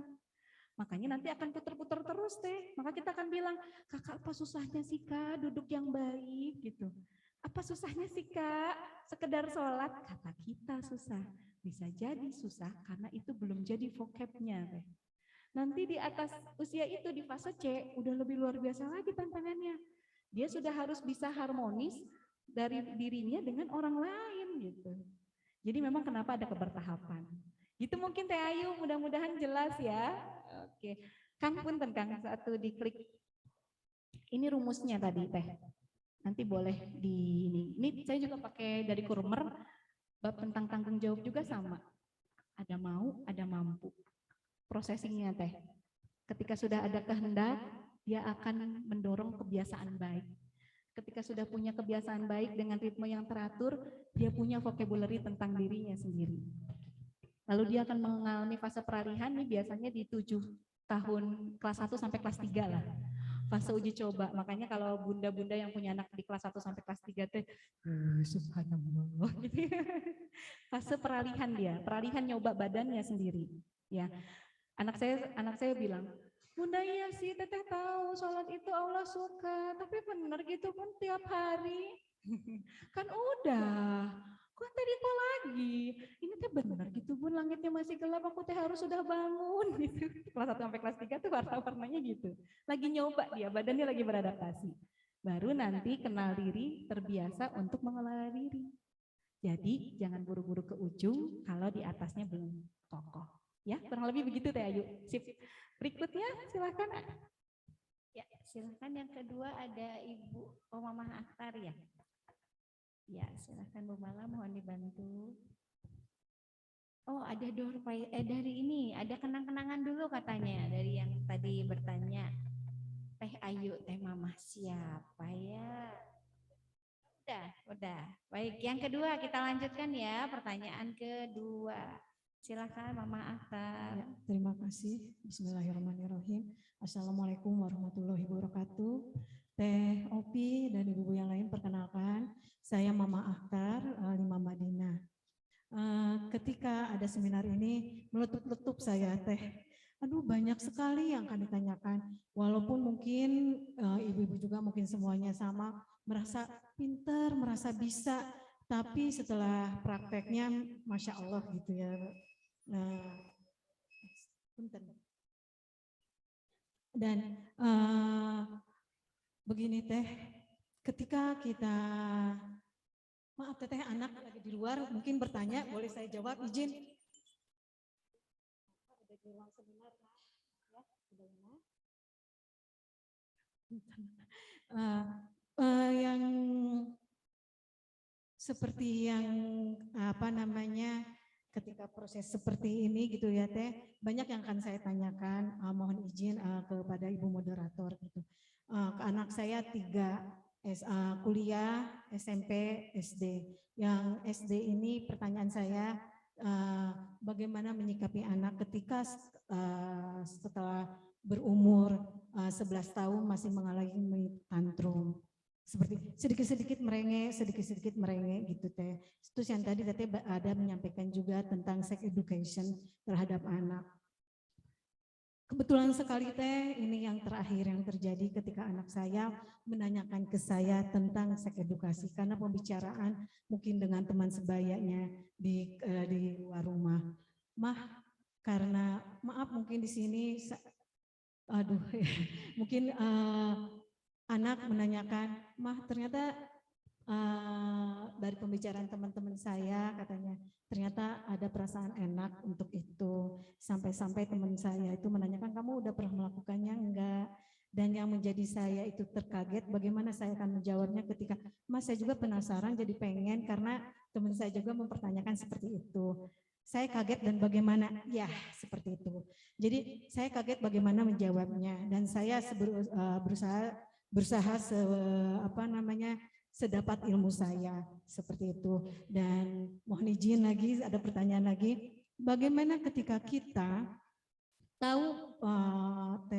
Makanya nanti akan putar-putar terus teh. Maka kita akan bilang, kakak apa susahnya sih kak duduk yang baik gitu. Apa susahnya sih kak sekedar sholat? Kata kita susah. Bisa jadi susah karena itu belum jadi vocabnya teh. Nanti di atas usia itu di fase C udah lebih luar biasa lagi tantangannya. Dia sudah harus bisa harmonis dari dirinya dengan orang lain gitu. Jadi memang kenapa ada kebertahapan. Gitu mungkin Teh Ayu, mudah-mudahan jelas ya. Oke, Kang punten Kang, satu diklik. Ini rumusnya tadi Teh. Nanti boleh di ini. Ini saya juga pakai dari Kurmer, bab tentang tanggung jawab juga sama. Ada mau, ada mampu. Prosesingnya Teh. Ketika sudah ada kehendak, dia akan mendorong kebiasaan baik. Ketika sudah punya kebiasaan baik dengan ritme yang teratur, dia punya vocabulary tentang dirinya sendiri. Lalu dia akan mengalami fase peralihan nih biasanya di 7 tahun kelas 1 sampai kelas 3 lah. Fase uji coba. Makanya kalau bunda-bunda yang punya anak di kelas 1 sampai kelas 3 teh subhanallah gitu. Fase peralihan dia, peralihan nyoba badannya sendiri, ya. Anak saya bilang, Bunda iya sih, teteh tahu sholat itu Allah suka, tapi benar gitu pun tiap hari. Kan udah, kok tadi kok lagi? Ini teh benar gitu Bun, langitnya masih gelap, aku teh harus sudah bangun gitu. Kelas 1 sampai kelas 3 tuh warna-warnanya gitu. Lagi nyoba dia, badannya lagi beradaptasi. Baru nanti kenal diri, terbiasa untuk mengelola diri. Jadi jangan buru-buru ke ujung kalau di atasnya belum kokoh. Ya, kurang lebih begitu Teh Ayu. Sip. Berikutnya silakan.
Ya, silakan yang kedua ada Ibu Mama Akhtar ya. Ya, silakan Bu Mala, mohon dibantu. Oh, ada dari ini, ada kenang-kenangan dulu katanya dari yang tadi bertanya. Teh Ayu, Teh Mama siapa ya? Udah. Baik, yang kedua kita lanjutkan ya, pertanyaan kedua. Silakan Mama Akhtar.
Ya, terima kasih. Bismillahirrahmanirrahim. Assalamualaikum warahmatullahi wabarakatuh. Teh Opi dan ibu-ibu yang lain perkenalkan, saya Mama Akhtar, 5 Madinah. Ketika ada seminar ini meletup-letup saya Teh. Aduh banyak sekali yang akan ditanyakan. Walaupun mungkin ibu-ibu juga mungkin semuanya sama, merasa pintar, merasa bisa, tapi setelah prakteknya Masya Allah gitu ya. Dan begini Teh, ketika kita, maaf Teteh anak lagi di luar mungkin bertanya, boleh saya jawab izin? Ada di ruang seminar ya, yang seperti yang ketika proses seperti ini gitu ya Teh, banyak yang akan saya tanyakan, mohon izin kepada Ibu moderator gitu. Anak saya 3 kuliah, SMP, SD.
yang SD ini pertanyaan saya, bagaimana menyikapi anak ketika setelah berumur 11 tahun masih mengalami tantrum. Seperti sedikit-sedikit merengek gitu teh. Terus yang tadi ada menyampaikan juga tentang sex education terhadap anak. Kebetulan sekali teh ini yang terakhir yang terjadi ketika anak saya menanyakan ke saya tentang seks edukasi karena pembicaraan mungkin dengan teman sebayanya di luar rumah. Mah, karena maaf mungkin di sini mungkin anak menanyakan, mah ternyata dari pembicaraan teman-teman saya katanya ternyata ada perasaan enak untuk itu. Sampai-sampai teman saya itu menanyakan, kamu udah pernah melakukannya enggak? Dan yang menjadi saya itu terkaget bagaimana saya akan menjawabnya ketika, mas saya juga penasaran jadi pengen karena teman saya juga mempertanyakan seperti itu. Saya kaget dan bagaimana, ya seperti itu. Jadi saya kaget bagaimana menjawabnya dan saya berusaha sedapat ilmu saya seperti itu. Dan mohon izin lagi ada pertanyaan lagi, bagaimana ketika kita tahu TOP,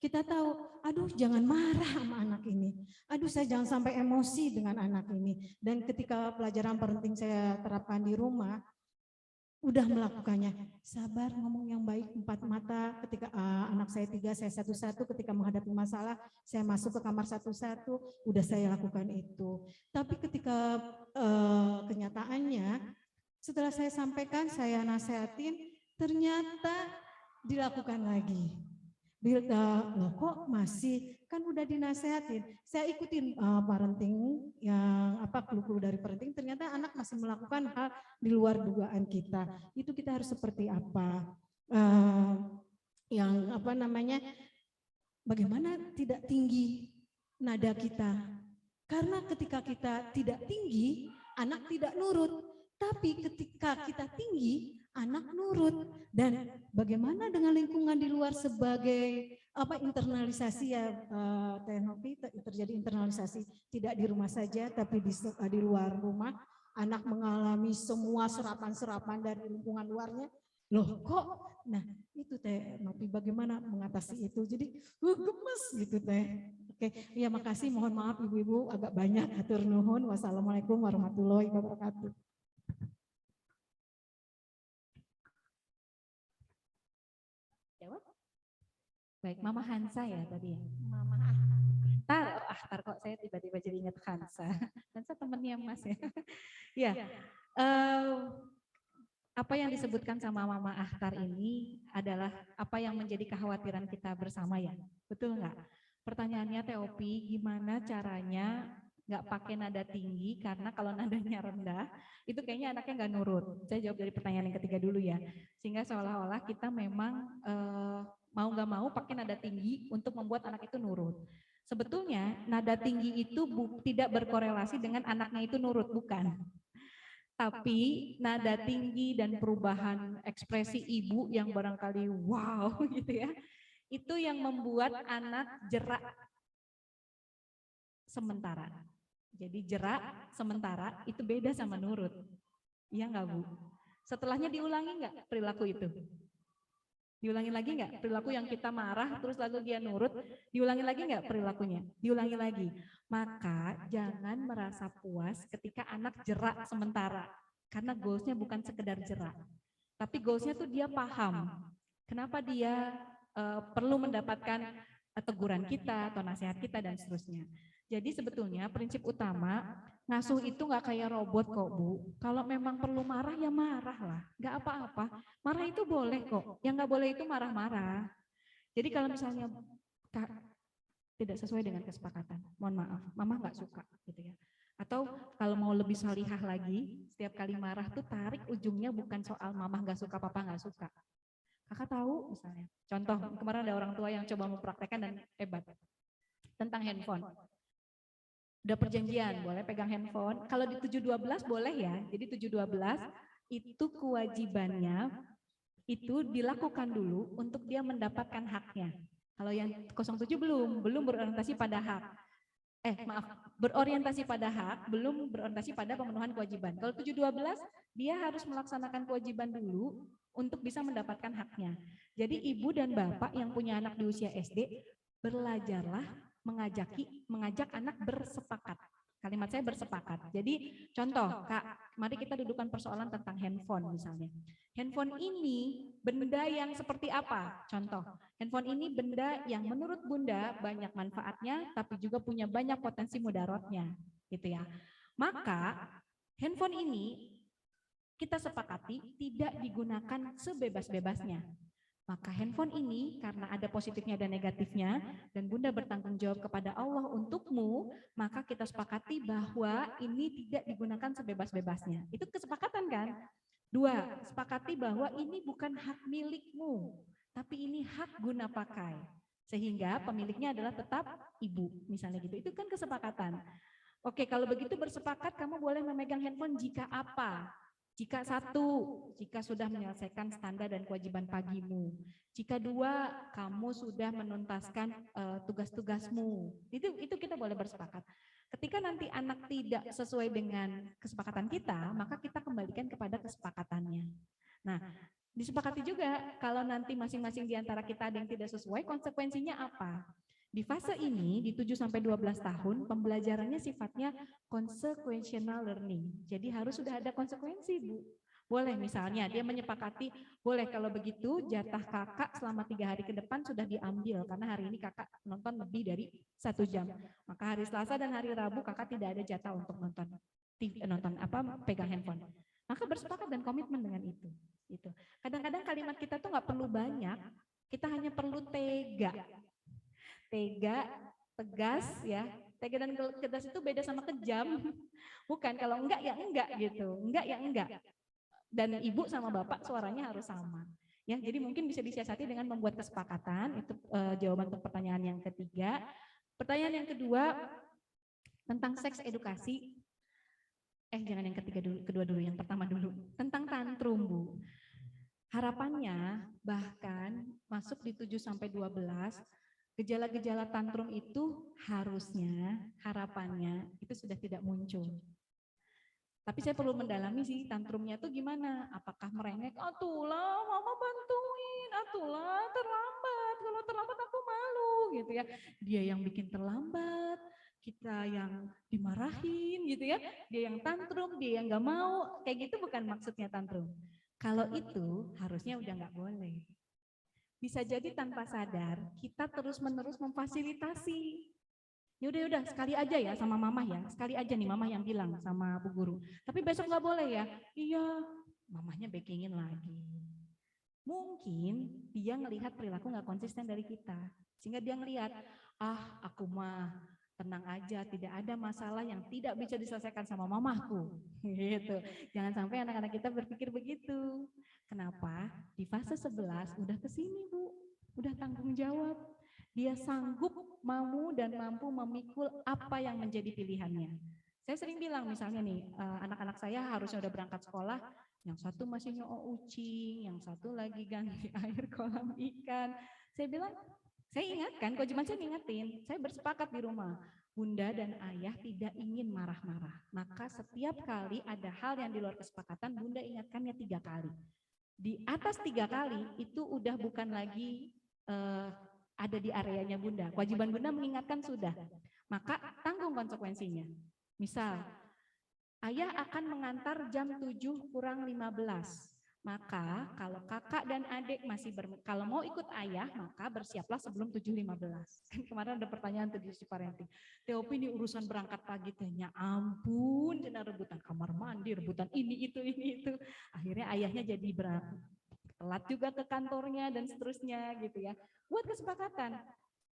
kita tahu, aduh jangan marah sama anak ini, aduh saya jangan sampai emosi dengan anak ini. Dan ketika pelajaran parenting saya terapkan di rumah, udah melakukannya, sabar, ngomong yang baik, 4 mata, ketika anak saya 3, saya 1-1, ketika menghadapi masalah, saya masuk ke kamar 1-1, udah saya lakukan itu. Tapi ketika kenyataannya, setelah saya sampaikan, saya nasehatin, ternyata dilakukan lagi. Loh kok masih, kan udah dinasehatin. Saya ikutin parenting yang clue-clue dari parenting, ternyata anak masih melakukan hal di luar dugaan kita. Itu kita harus seperti apa? Bagaimana tidak tinggi nada kita? Karena ketika kita tidak tinggi, anak tidak nurut. Tapi ketika kita tinggi, anak nurut. Dan bagaimana dengan lingkungan di luar sebagai internalisasi ya, teknologi terjadi internalisasi tidak di rumah saja tapi di luar rumah, anak mengalami semua serapan-serapan dari lingkungan luarnya. Loh kok? Nah itu Teh Nopi, bagaimana mengatasi itu? Jadi gemes gitu Teh. Oke, ya makasih, mohon maaf ibu-ibu agak banyak, hatur nuhun. Wassalamualaikum warahmatullahi wabarakatuh.
Baik, Mama Hansa ya tadi ya.
Mama
Ahtar kok saya tiba-tiba jadi ingat Hansa. Hansa temennya Mas ya. Ya, apa yang disebutkan sama Mama Ahtar ini adalah apa yang menjadi kekhawatiran kita bersama ya. Betul nggak? Pertanyaannya Teopi, gimana caranya nggak pakai nada tinggi, karena kalau nadanya rendah itu kayaknya anaknya nggak nurut. Saya jawab dari pertanyaan yang ketiga dulu ya, sehingga seolah-olah kita memang mau nggak mau pakai nada tinggi untuk membuat anak itu nurut. Sebetulnya nada tinggi itu tidak berkorelasi dengan anaknya itu nurut, bukan. Tapi nada tinggi dan perubahan ekspresi ibu yang barangkali wow gitu ya, itu yang membuat anak jerak sementara. Jadi jerak sementara itu beda sama nurut. Iya nggak Bu? Setelahnya diulangi nggak perilaku itu? Diulangi lagi nggak perilaku yang kita marah terus lalu dia nurut? Diulangi lagi nggak perilakunya? Diulangi lagi. Maka jangan merasa puas ketika anak jerak sementara, karena goalsnya bukan sekedar jerak, tapi goalsnya tuh dia paham kenapa dia perlu mendapatkan teguran kita atau nasihat kita dan seterusnya. Jadi sebetulnya prinsip utama ngasuh itu nggak kayak robot kok Bu. Kalau memang perlu marah ya marah lah, nggak apa-apa. Marah itu boleh kok. Yang nggak boleh itu marah-marah. Jadi kalau misalnya tidak sesuai dengan kesepakatan, mohon maaf, Mama nggak suka gitu ya. Atau kalau mau lebih salihah lagi, setiap kali marah tuh tarik ujungnya bukan soal Mama nggak suka, Papa nggak suka. Kakak tahu misalnya, contoh kemarin ada orang tua yang coba mempraktekkan dan hebat tentang handphone. Udah perjanjian, boleh pegang handphone. Kalau di 712 boleh ya. Jadi 712 itu kewajibannya itu dilakukan dulu untuk dia mendapatkan haknya. Kalau yang 07 belum berorientasi pada hak. berorientasi pada hak, belum berorientasi pada pemenuhan kewajiban. Kalau 7-12, dia harus melaksanakan kewajiban dulu untuk bisa mendapatkan haknya. Jadi ibu dan bapak yang punya anak di usia SD, belajarlah mengajak anak bersepakat. Kalimat saya bersepakat. Jadi contoh, Kak, mari kita dudukan persoalan tentang handphone misalnya. Handphone ini benda yang seperti apa? Contoh, handphone ini benda yang menurut Bunda banyak manfaatnya, tapi juga punya banyak potensi mudaratnya, gitu ya. Maka handphone ini kita sepakati tidak digunakan sebebas-bebasnya. Maka handphone ini karena ada positifnya dan negatifnya, dan Bunda bertanggung jawab kepada Allah untukmu, maka kita sepakati bahwa ini tidak digunakan sebebas-bebasnya. Itu kesepakatan kan? 2, sepakati bahwa ini bukan hak milikmu, tapi ini hak guna pakai. Sehingga pemiliknya adalah tetap ibu, misalnya gitu. Itu kan kesepakatan. Oke, kalau begitu bersepakat kamu boleh memegang handphone jika apa? Jika 1, jika sudah menyelesaikan standar dan kewajiban pagimu. Jika 2, kamu sudah menuntaskan tugas-tugasmu. Itu kita boleh bersepakat. Ketika nanti anak tidak sesuai dengan kesepakatan kita, maka kita kembalikan kepada kesepakatannya. Nah, disepakati juga kalau nanti masing-masing di antara kita ada yang tidak sesuai, konsekuensinya apa? Di fase ini, di 7-12 tahun, pembelajarannya sifatnya consequential learning. Jadi harus sudah ada konsekuensi, Bu. Boleh misalnya dia menyepakati, boleh kalau begitu jatah kakak selama 3 hari ke depan sudah diambil, karena hari ini kakak nonton lebih dari 1 jam. Maka hari Selasa dan hari Rabu kakak tidak ada jatah untuk nonton pegang handphone. Maka bersepakat dan komitmen dengan itu. Kadang-kadang kalimat kita tuh nggak perlu banyak, kita hanya perlu tega, tegas ya. Tega dan tegas itu beda sama kejam. Bukan, kalau enggak ya enggak gitu. Enggak ya enggak. Dan ibu sama bapak suaranya harus sama. Ya, jadi mungkin bisa disiasati dengan membuat kesepakatan. Itu jawaban untuk pertanyaan yang ketiga. Pertanyaan yang kedua tentang seks edukasi. Jangan yang kedua dulu, yang pertama dulu. Tentang tantrum, Bu. Harapannya bahkan masuk di 7-12, gejala-gejala tantrum itu harusnya, harapannya itu sudah tidak muncul. Tapi saya perlu mendalami sih tantrumnya tuh gimana. Apakah merengek, atulah mama bantuin, atulah terlambat, kalau terlambat aku malu gitu ya. Dia yang bikin terlambat, kita yang dimarahin gitu ya. Dia yang tantrum, dia yang gak mau, kayak gitu bukan maksudnya tantrum. Kalau itu harusnya udah gak boleh. Bisa jadi tanpa sadar kita terus-menerus memfasilitasi. Yaudah sekali aja ya sama mama ya, sekali aja nih mama yang bilang sama Bu Guru. Tapi besok nggak boleh ya. Iya, mamanya backingin lagi. Mungkin dia ngelihat perilaku nggak konsisten dari kita, sehingga dia ngelihat, aku mah tenang aja, tidak ada masalah yang tidak bisa diselesaikan sama mamaku. Gitu. Jangan sampai anak-anak kita berpikir begitu. Kenapa? Di fase 11 udah kesini, Bu. Udah tanggung jawab. Dia sanggup, mau dan mampu memikul apa yang menjadi pilihannya. Saya sering bilang misalnya nih, anak-anak saya harusnya udah berangkat sekolah, yang satu masih nyoo ucing, yang satu lagi ganti air kolam ikan. Saya bilang, saya ingatkan, kewajiban saya ingatin, saya bersepakat di rumah. Bunda dan ayah tidak ingin marah-marah. Maka setiap kali ada hal yang di luar kesepakatan, Bunda ingatkannya 3 kali. Di atas 3 kali itu udah bukan lagi ada di areanya Bunda. Kewajiban Bunda mengingatkan sudah. Maka tanggung konsekuensinya. Misal, ayah akan mengantar jam 7:15. Maka kalau kakak dan adik kalau mau ikut ayah, maka bersiaplah sebelum 7:15. Kemarin ada pertanyaan tuh di parenting. Teopi ini urusan berangkat pagi tehnya, ampun, jangan rebutan kamar mandi, rebutan ini itu. Akhirnya ayahnya jadi telat juga ke kantornya dan seterusnya gitu ya. Buat kesepakatan.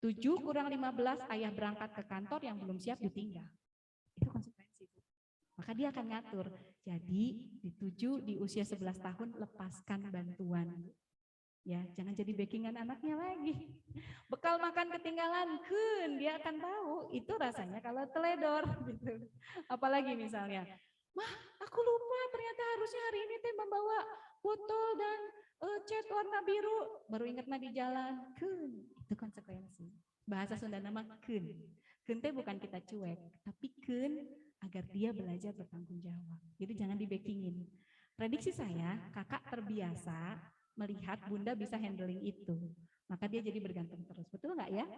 7:15 ayah berangkat ke kantor, yang belum siap ditinggal. Itu konsekuensi. Maka dia akan ngatur. Jadi di usia 11 tahun lepaskan bantuan. Ya, jangan jadi backingan anaknya lagi. Bekal makan ketinggalan, dia akan tahu itu rasanya kalau teledor gitu. Apalagi misalnya, "Mah, aku lupa ternyata harusnya hari ini teh membawa botol dan cat warna biru." Baru ingatnya di jalan, itu konsekuensi. Bahasa Sunda nama Keun teh bukan kita cuek, tapi keun agar dia belajar bertanggung jawab. Jadi jangan di-backingin. Prediksi saya, kakak terbiasa melihat bunda bisa handling itu. Maka dia jadi bergantung terus. Betul nggak ya?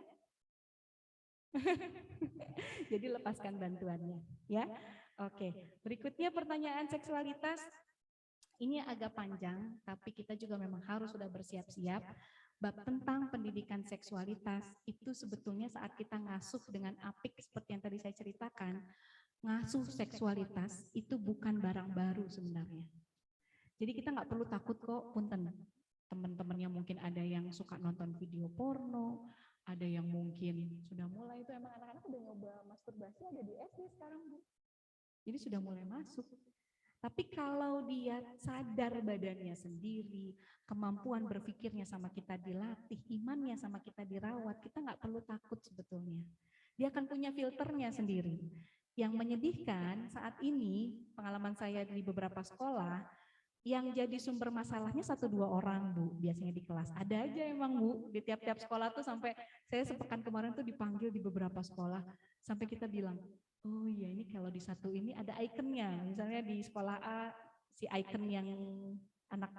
Jadi lepaskan bantuannya. Ya, oke. Berikutnya pertanyaan seksualitas. Ini agak panjang, tapi kita juga memang harus sudah bersiap-siap. Bab tentang pendidikan seksualitas itu sebetulnya saat kita ngasuh dengan apik seperti yang tadi saya ceritakan, ngasuh seksualitas itu bukan barang baru sebenarnya. Jadi kita nggak perlu takut kok, punten. Teman-temannya mungkin ada yang suka nonton video porno, ada yang mungkin sudah mulai itu emang anak-anak udah nyoba masturbasi ada di SD sekarang, Bu. Jadi sudah mulai masuk. Tapi kalau dia sadar badannya sendiri, kemampuan berpikirnya sama kita dilatih, imannya sama kita dirawat, kita nggak perlu takut sebetulnya. Dia akan punya filternya sendiri. Yang menyedihkan saat ini, pengalaman saya di beberapa sekolah, yang jadi sumber masalahnya 1-2 orang, Bu, biasanya di kelas. Ada aja emang, Bu, di tiap-tiap sekolah tuh sampai saya sepekan kemarin tuh dipanggil di beberapa sekolah, sampai kita bilang, oh iya ini kalau di satu ini ada ikonnya, misalnya di sekolah A si ikon yang anak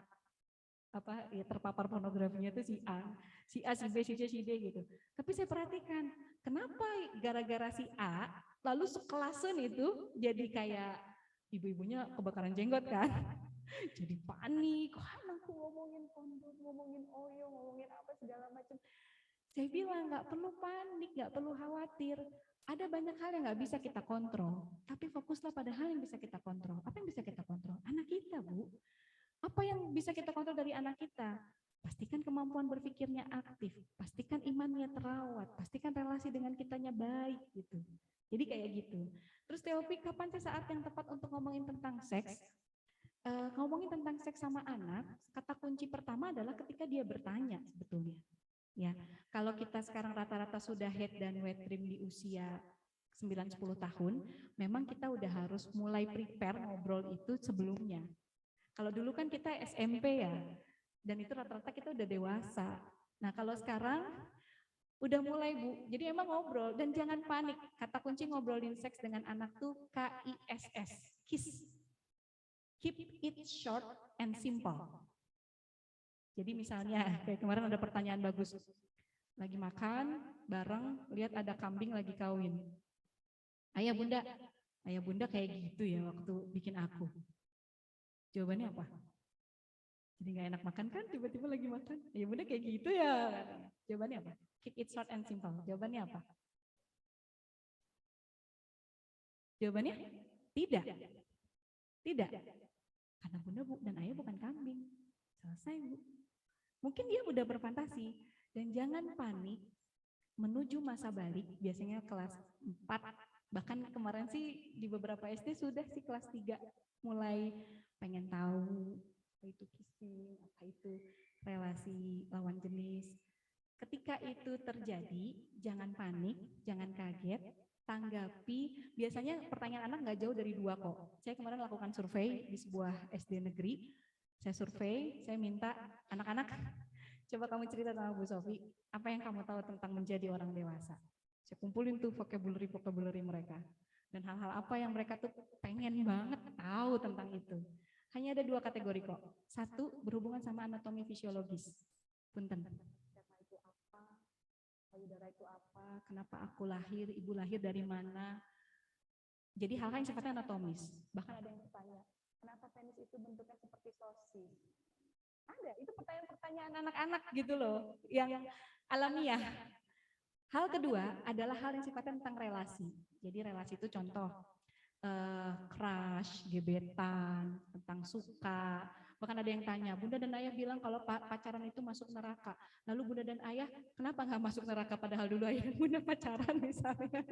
apa ya terpapar pornografinya itu si A, si B, si C, si D gitu. Tapi saya perhatikan, kenapa gara-gara si A lalu sekelasan itu jadi kayak ibu-ibunya kebakaran jenggot kan? Jadi panik, kok anakku ngomongin kondom, ngomongin oyo, ngomongin apa segala macam. Saya bilang nggak perlu panik, nggak perlu khawatir. Ada banyak hal yang nggak bisa kita kontrol, tapi fokuslah pada hal yang bisa kita kontrol. Apa yang bisa kita kontrol? Anak kita, Bu. Apa yang bisa kita kontrol dari anak kita? Pastikan kemampuan berpikirnya aktif, pastikan imannya terawat, pastikan relasi dengan kitanya baik gitu. Jadi kayak gitu. Terus Teopi, kapan sih saat yang tepat untuk ngomongin tentang seks? Ngomongin tentang seks sama anak, kata kunci pertama adalah ketika dia bertanya sebetulnya. Ya, kalau kita sekarang rata-rata sudah head dan wet dream di usia 9-10 tahun, memang kita udah harus mulai prepare ngobrol itu sebelumnya. Kalau dulu kan kita SMP ya, dan itu rata-rata kita udah dewasa. Nah kalau sekarang udah mulai, Bu, jadi emang ngobrol dan jangan panik. Kata kunci ngobrolin seks dengan anak tuh KISS, KISS. Keep it short and simple. Jadi misalnya kayak kemarin ada pertanyaan bagus, lagi makan bareng lihat ada kambing lagi kawin. Ayah bunda kayak gitu ya waktu bikin aku. Jawabannya apa? Jadi nggak enak makan kan tiba-tiba lagi makan. Ayah bunda kayak gitu ya. Jawabannya apa? Keep it short and simple. Jawabannya apa? Jawabannya tidak. Tidak. Karena bunda dan ayah bukan kambing. Selesai, Bu. Mungkin dia udah berfantasi dan jangan panik menuju masa balik, biasanya kelas 4, bahkan kemarin sih di beberapa SD sudah sih kelas 3 mulai pengen tahu apa itu kissing, apa itu relasi lawan jenis. Ketika itu terjadi, jangan panik, jangan kaget, tanggapi. Biasanya pertanyaan anak nggak jauh dari 2 kok. Saya kemarin lakukan survei di sebuah SD negeri. Saya survei, saya minta anak-anak, coba kamu cerita sama Bu Sofi, apa yang kamu tahu tentang menjadi orang dewasa. Saya kumpulin tuh vocabulary mereka. Dan hal-hal apa yang mereka tuh pengen banget tahu tentang itu. Hanya ada 2 kategori kok. 1, berhubungan sama anatomi fisiologis. Punten. Sperma itu apa? Payudara itu apa? Kenapa aku lahir? Ibu lahir dari mana? Jadi hal-hal yang sifatnya anatomis. Bahkan ada yang bertanya, kenapa penis itu bentuknya seperti sosis? Ada, itu pertanyaan-pertanyaan anak-anak gitu loh, yang alamiah. Hal kedua adalah hal yang sifatnya tentang relasi. Jadi relasi itu contoh, crush, gebetan, tentang suka. Bahkan ada yang tanya, bunda dan ayah bilang kalau pacaran itu masuk neraka. Lalu bunda dan ayah, kenapa nggak masuk neraka padahal dulu ayah dan bunda pacaran misalnya.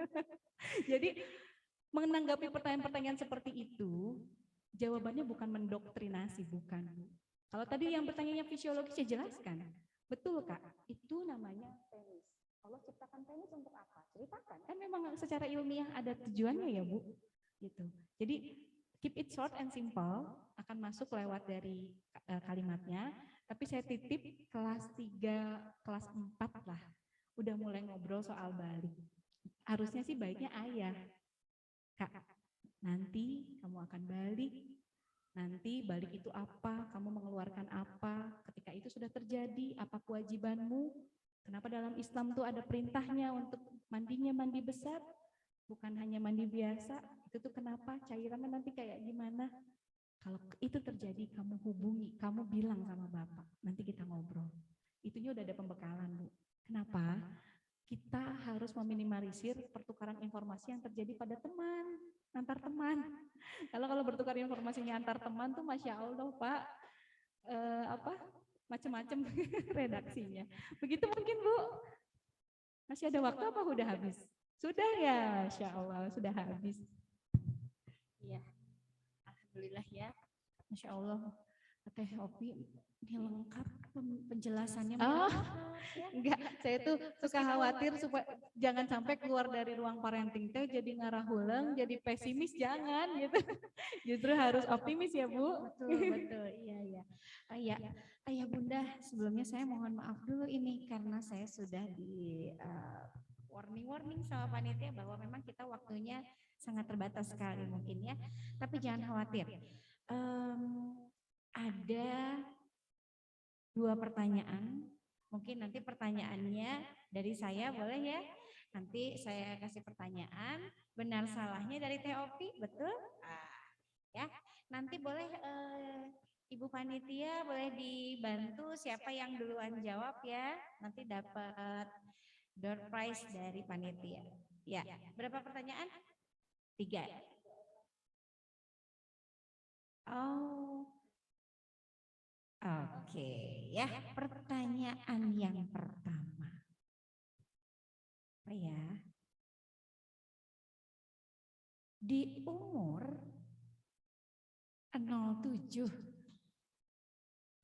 Jadi menanggapi pertanyaan-pertanyaan seperti itu, jawabannya bukan mendoktrinasi, bukan. Kalau tadi yang bertanya fisiologis, saya jelaskan. Betul Kak, itu namanya penis. Allah ciptakan penis untuk apa? Ceritakan. Kan memang secara ilmiah ada tujuannya ya Bu. Gitu. Jadi keep it short and simple, akan masuk lewat dari kalimatnya. Tapi saya titip kelas 3, kelas 4 lah. Udah mulai ngobrol soal balik. harusnya sih baiknya ayah. Kak, nanti kamu akan balik. Nanti balik itu apa? Kamu mengeluarkan apa? Ketika itu sudah terjadi, apa kewajibanmu? Kenapa dalam Islam tuh ada perintahnya untuk mandinya mandi besar, bukan hanya mandi biasa? Itu tuh kenapa? Cairannya nanti kayak gimana? Kalau itu terjadi, kamu hubungi, kamu bilang sama bapak. Nanti kita ngobrol. Itunya udah ada pembekalan, Bu. Kenapa? Kita harus meminimalisir pertukaran informasi yang terjadi pada teman, antar teman. Kalau bertukar informasinya antar teman tuh Masya Allah Pak, macam-macam redaksinya. Begitu mungkin Bu. Masih ada waktu apa udah habis? Sudah ya, Masya Allah sudah habis.
Iya, alhamdulillah ya.
Masya Allah, Teh Opi ini lengkap penjelasannya. Enggak, saya tuh suka khawatir supaya jangan sampai keluar dari ruang parenting teh jadi ngarah ulang, jadi pesimis, jangan gitu. Justru harus optimis ya Bu.
Betul, iya. Ayah Bunda, sebelumnya saya mohon maaf dulu ini karena saya sudah di warning sama panitia bahwa memang kita waktunya sangat terbatas sekali mungkin ya. Tapi jangan khawatir. Ada 2 pertanyaan, mungkin nanti pertanyaannya dari saya boleh ya? Nanti saya kasih pertanyaan, benar salahnya dari Teh Opi, betul? Ya, nanti boleh Ibu Panitia boleh dibantu siapa yang duluan jawab ya, nanti dapat door prize dari panitia. Ya, berapa pertanyaan? 3. Oh. Oke, ya. Pertanyaan yang pertama. Apa ya? Di umur 07,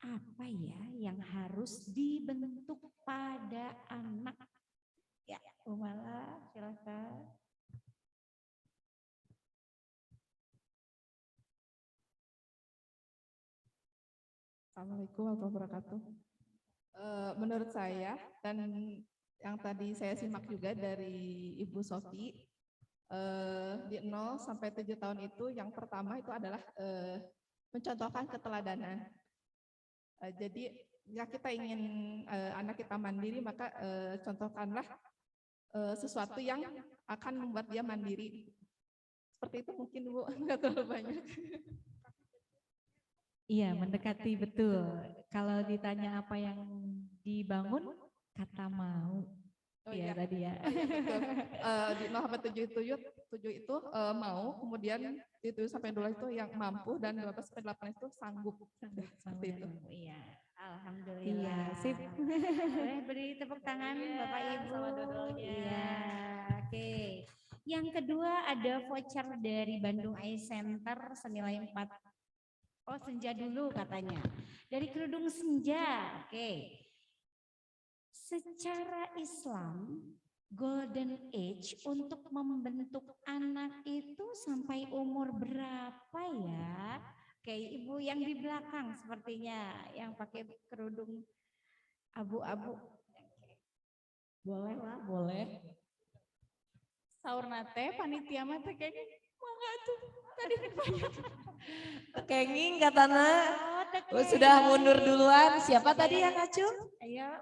apa ya yang harus dibentuk pada anak? Ya, Umala, silakan.
Assalamualaikum warahmatullahi wabarakatuh. Menurut saya dan yang tadi saya simak juga dari Ibu Sofi, di 0 sampai 7 tahun itu yang pertama itu adalah mencontohkan keteladanan. Jadi ya kita ingin anak kita mandiri, maka contohkanlah sesuatu yang akan membuat dia mandiri. Seperti itu mungkin Bu, nggak terlalu banyak.
Iya, mendekati betul. Kalau ditanya apa yang dibangun, kata mau.
Oh
Iya
iya
tadi ya.
Oh, iya, betul. Di 0 sampai 7 itu mau, kemudian di 7 sampai 12 itu yang mampu, dan 12 sampai 8 itu sanggup. Seperti itu.
Iya, alhamdulillah.
Iya, sip.
Boleh beri tepuk tangan Bapak Ibu.
sama dodolnya.
Iya, oke. Yang kedua ada voucher dari Bandung Eye Center senilai 4. Oh, senja dulu katanya. Dari kerudung senja. Oke. Secara Islam, golden age untuk membentuk anak itu sampai umur berapa ya? Oke, Ibu yang di belakang sepertinya yang pakai kerudung abu-abu.
Boleh lah, boleh. Sahur nate, panitia mate kayaknya mangga tuh. Tadi banyak.
Kenging katana. Sudah mundur duluan. Siapa tadi yang ngacung?
Ayo.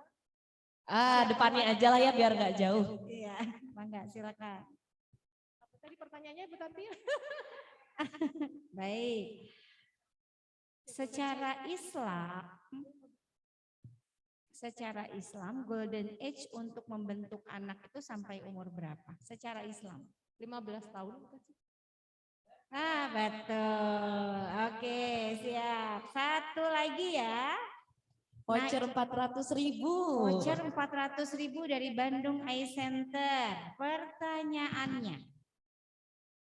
Depannya aja lah ya biar nggak jauh.
Iya, mangga silakan.
Tadi pertanyaannya Bu Tanti.
Baik. Secara Islam golden age untuk membentuk anak itu sampai umur berapa? Secara Islam
15 tahun.
betul. Oke, siap. Satu lagi ya.
Voucher 400.000.
Voucher 400.000 dari Bandung Eye Center. Pertanyaannya,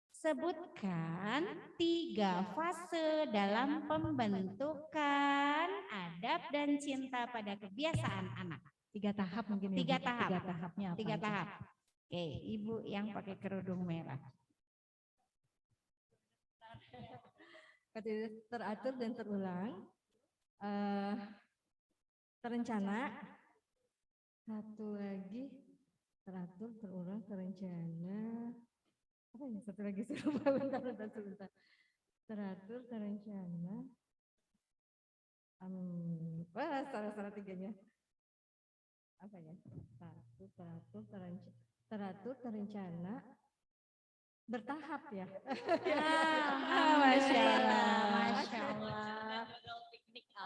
sebutkan 3 fase dalam pembentukan adab dan cinta pada kebiasaan anak.
3 tahap mungkin ya.
3 tahap.
3 tahapnya apa?
3 tahap. Oke, Ibu yang pakai kerudung merah.
Teratur dan terulang. Terencana. Satu lagi.
teratur, terurah, terencana. Apa ya? Satu lagi saya lupa. Bentar. Teratur, terencana. Wah, salah tiganya. Apa ya? Teratur, terencana, bertahap ya.
Masya Allah, Masya Allah.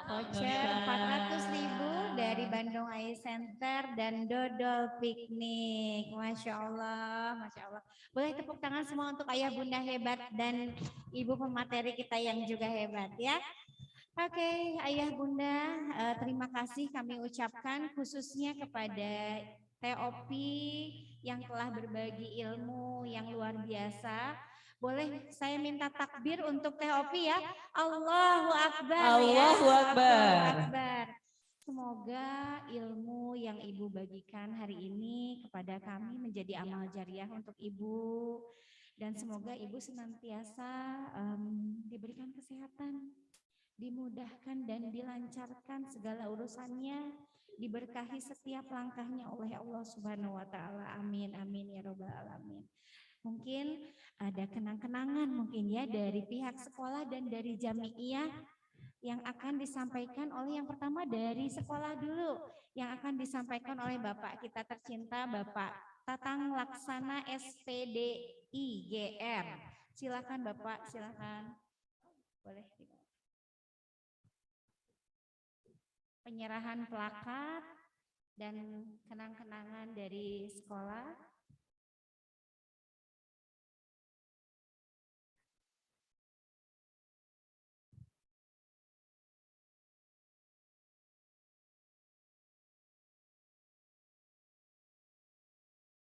Voucher 400.000 dari Bandung Eye Center dan dodol piknik. Masya Allah, Masya Allah. Boleh tepuk tangan semua untuk ayah bunda hebat dan ibu pemateri kita yang juga hebat ya. Oke, ayah bunda, terima kasih kami ucapkan khususnya kepada TOP yang telah berbagi ilmu yang luar biasa. Boleh saya minta takbir untuk TOP ya? Allahu Akbar.
Allahu
ya.
Akbar.
Allahu Akbar. Semoga ilmu yang Ibu bagikan hari ini kepada kami menjadi amal jariah untuk Ibu. Dan semoga Ibu senantiasa diberikan kesehatan, dimudahkan dan dilancarkan segala urusannya, diberkahi setiap langkahnya oleh Allah Subhanahu wa taala. Amin amin ya robbal alamin. Mungkin ada kenang-kenangan mungkin ya dari pihak sekolah dan dari Jami'iyah yang akan disampaikan oleh yang pertama dari sekolah dulu, yang akan disampaikan oleh Bapak kita tercinta Bapak Tatang Laksana SPDI GR. Silakan Bapak, silakan. Boleh. Penyerahan plakat dan kenang-kenangan dari sekolah.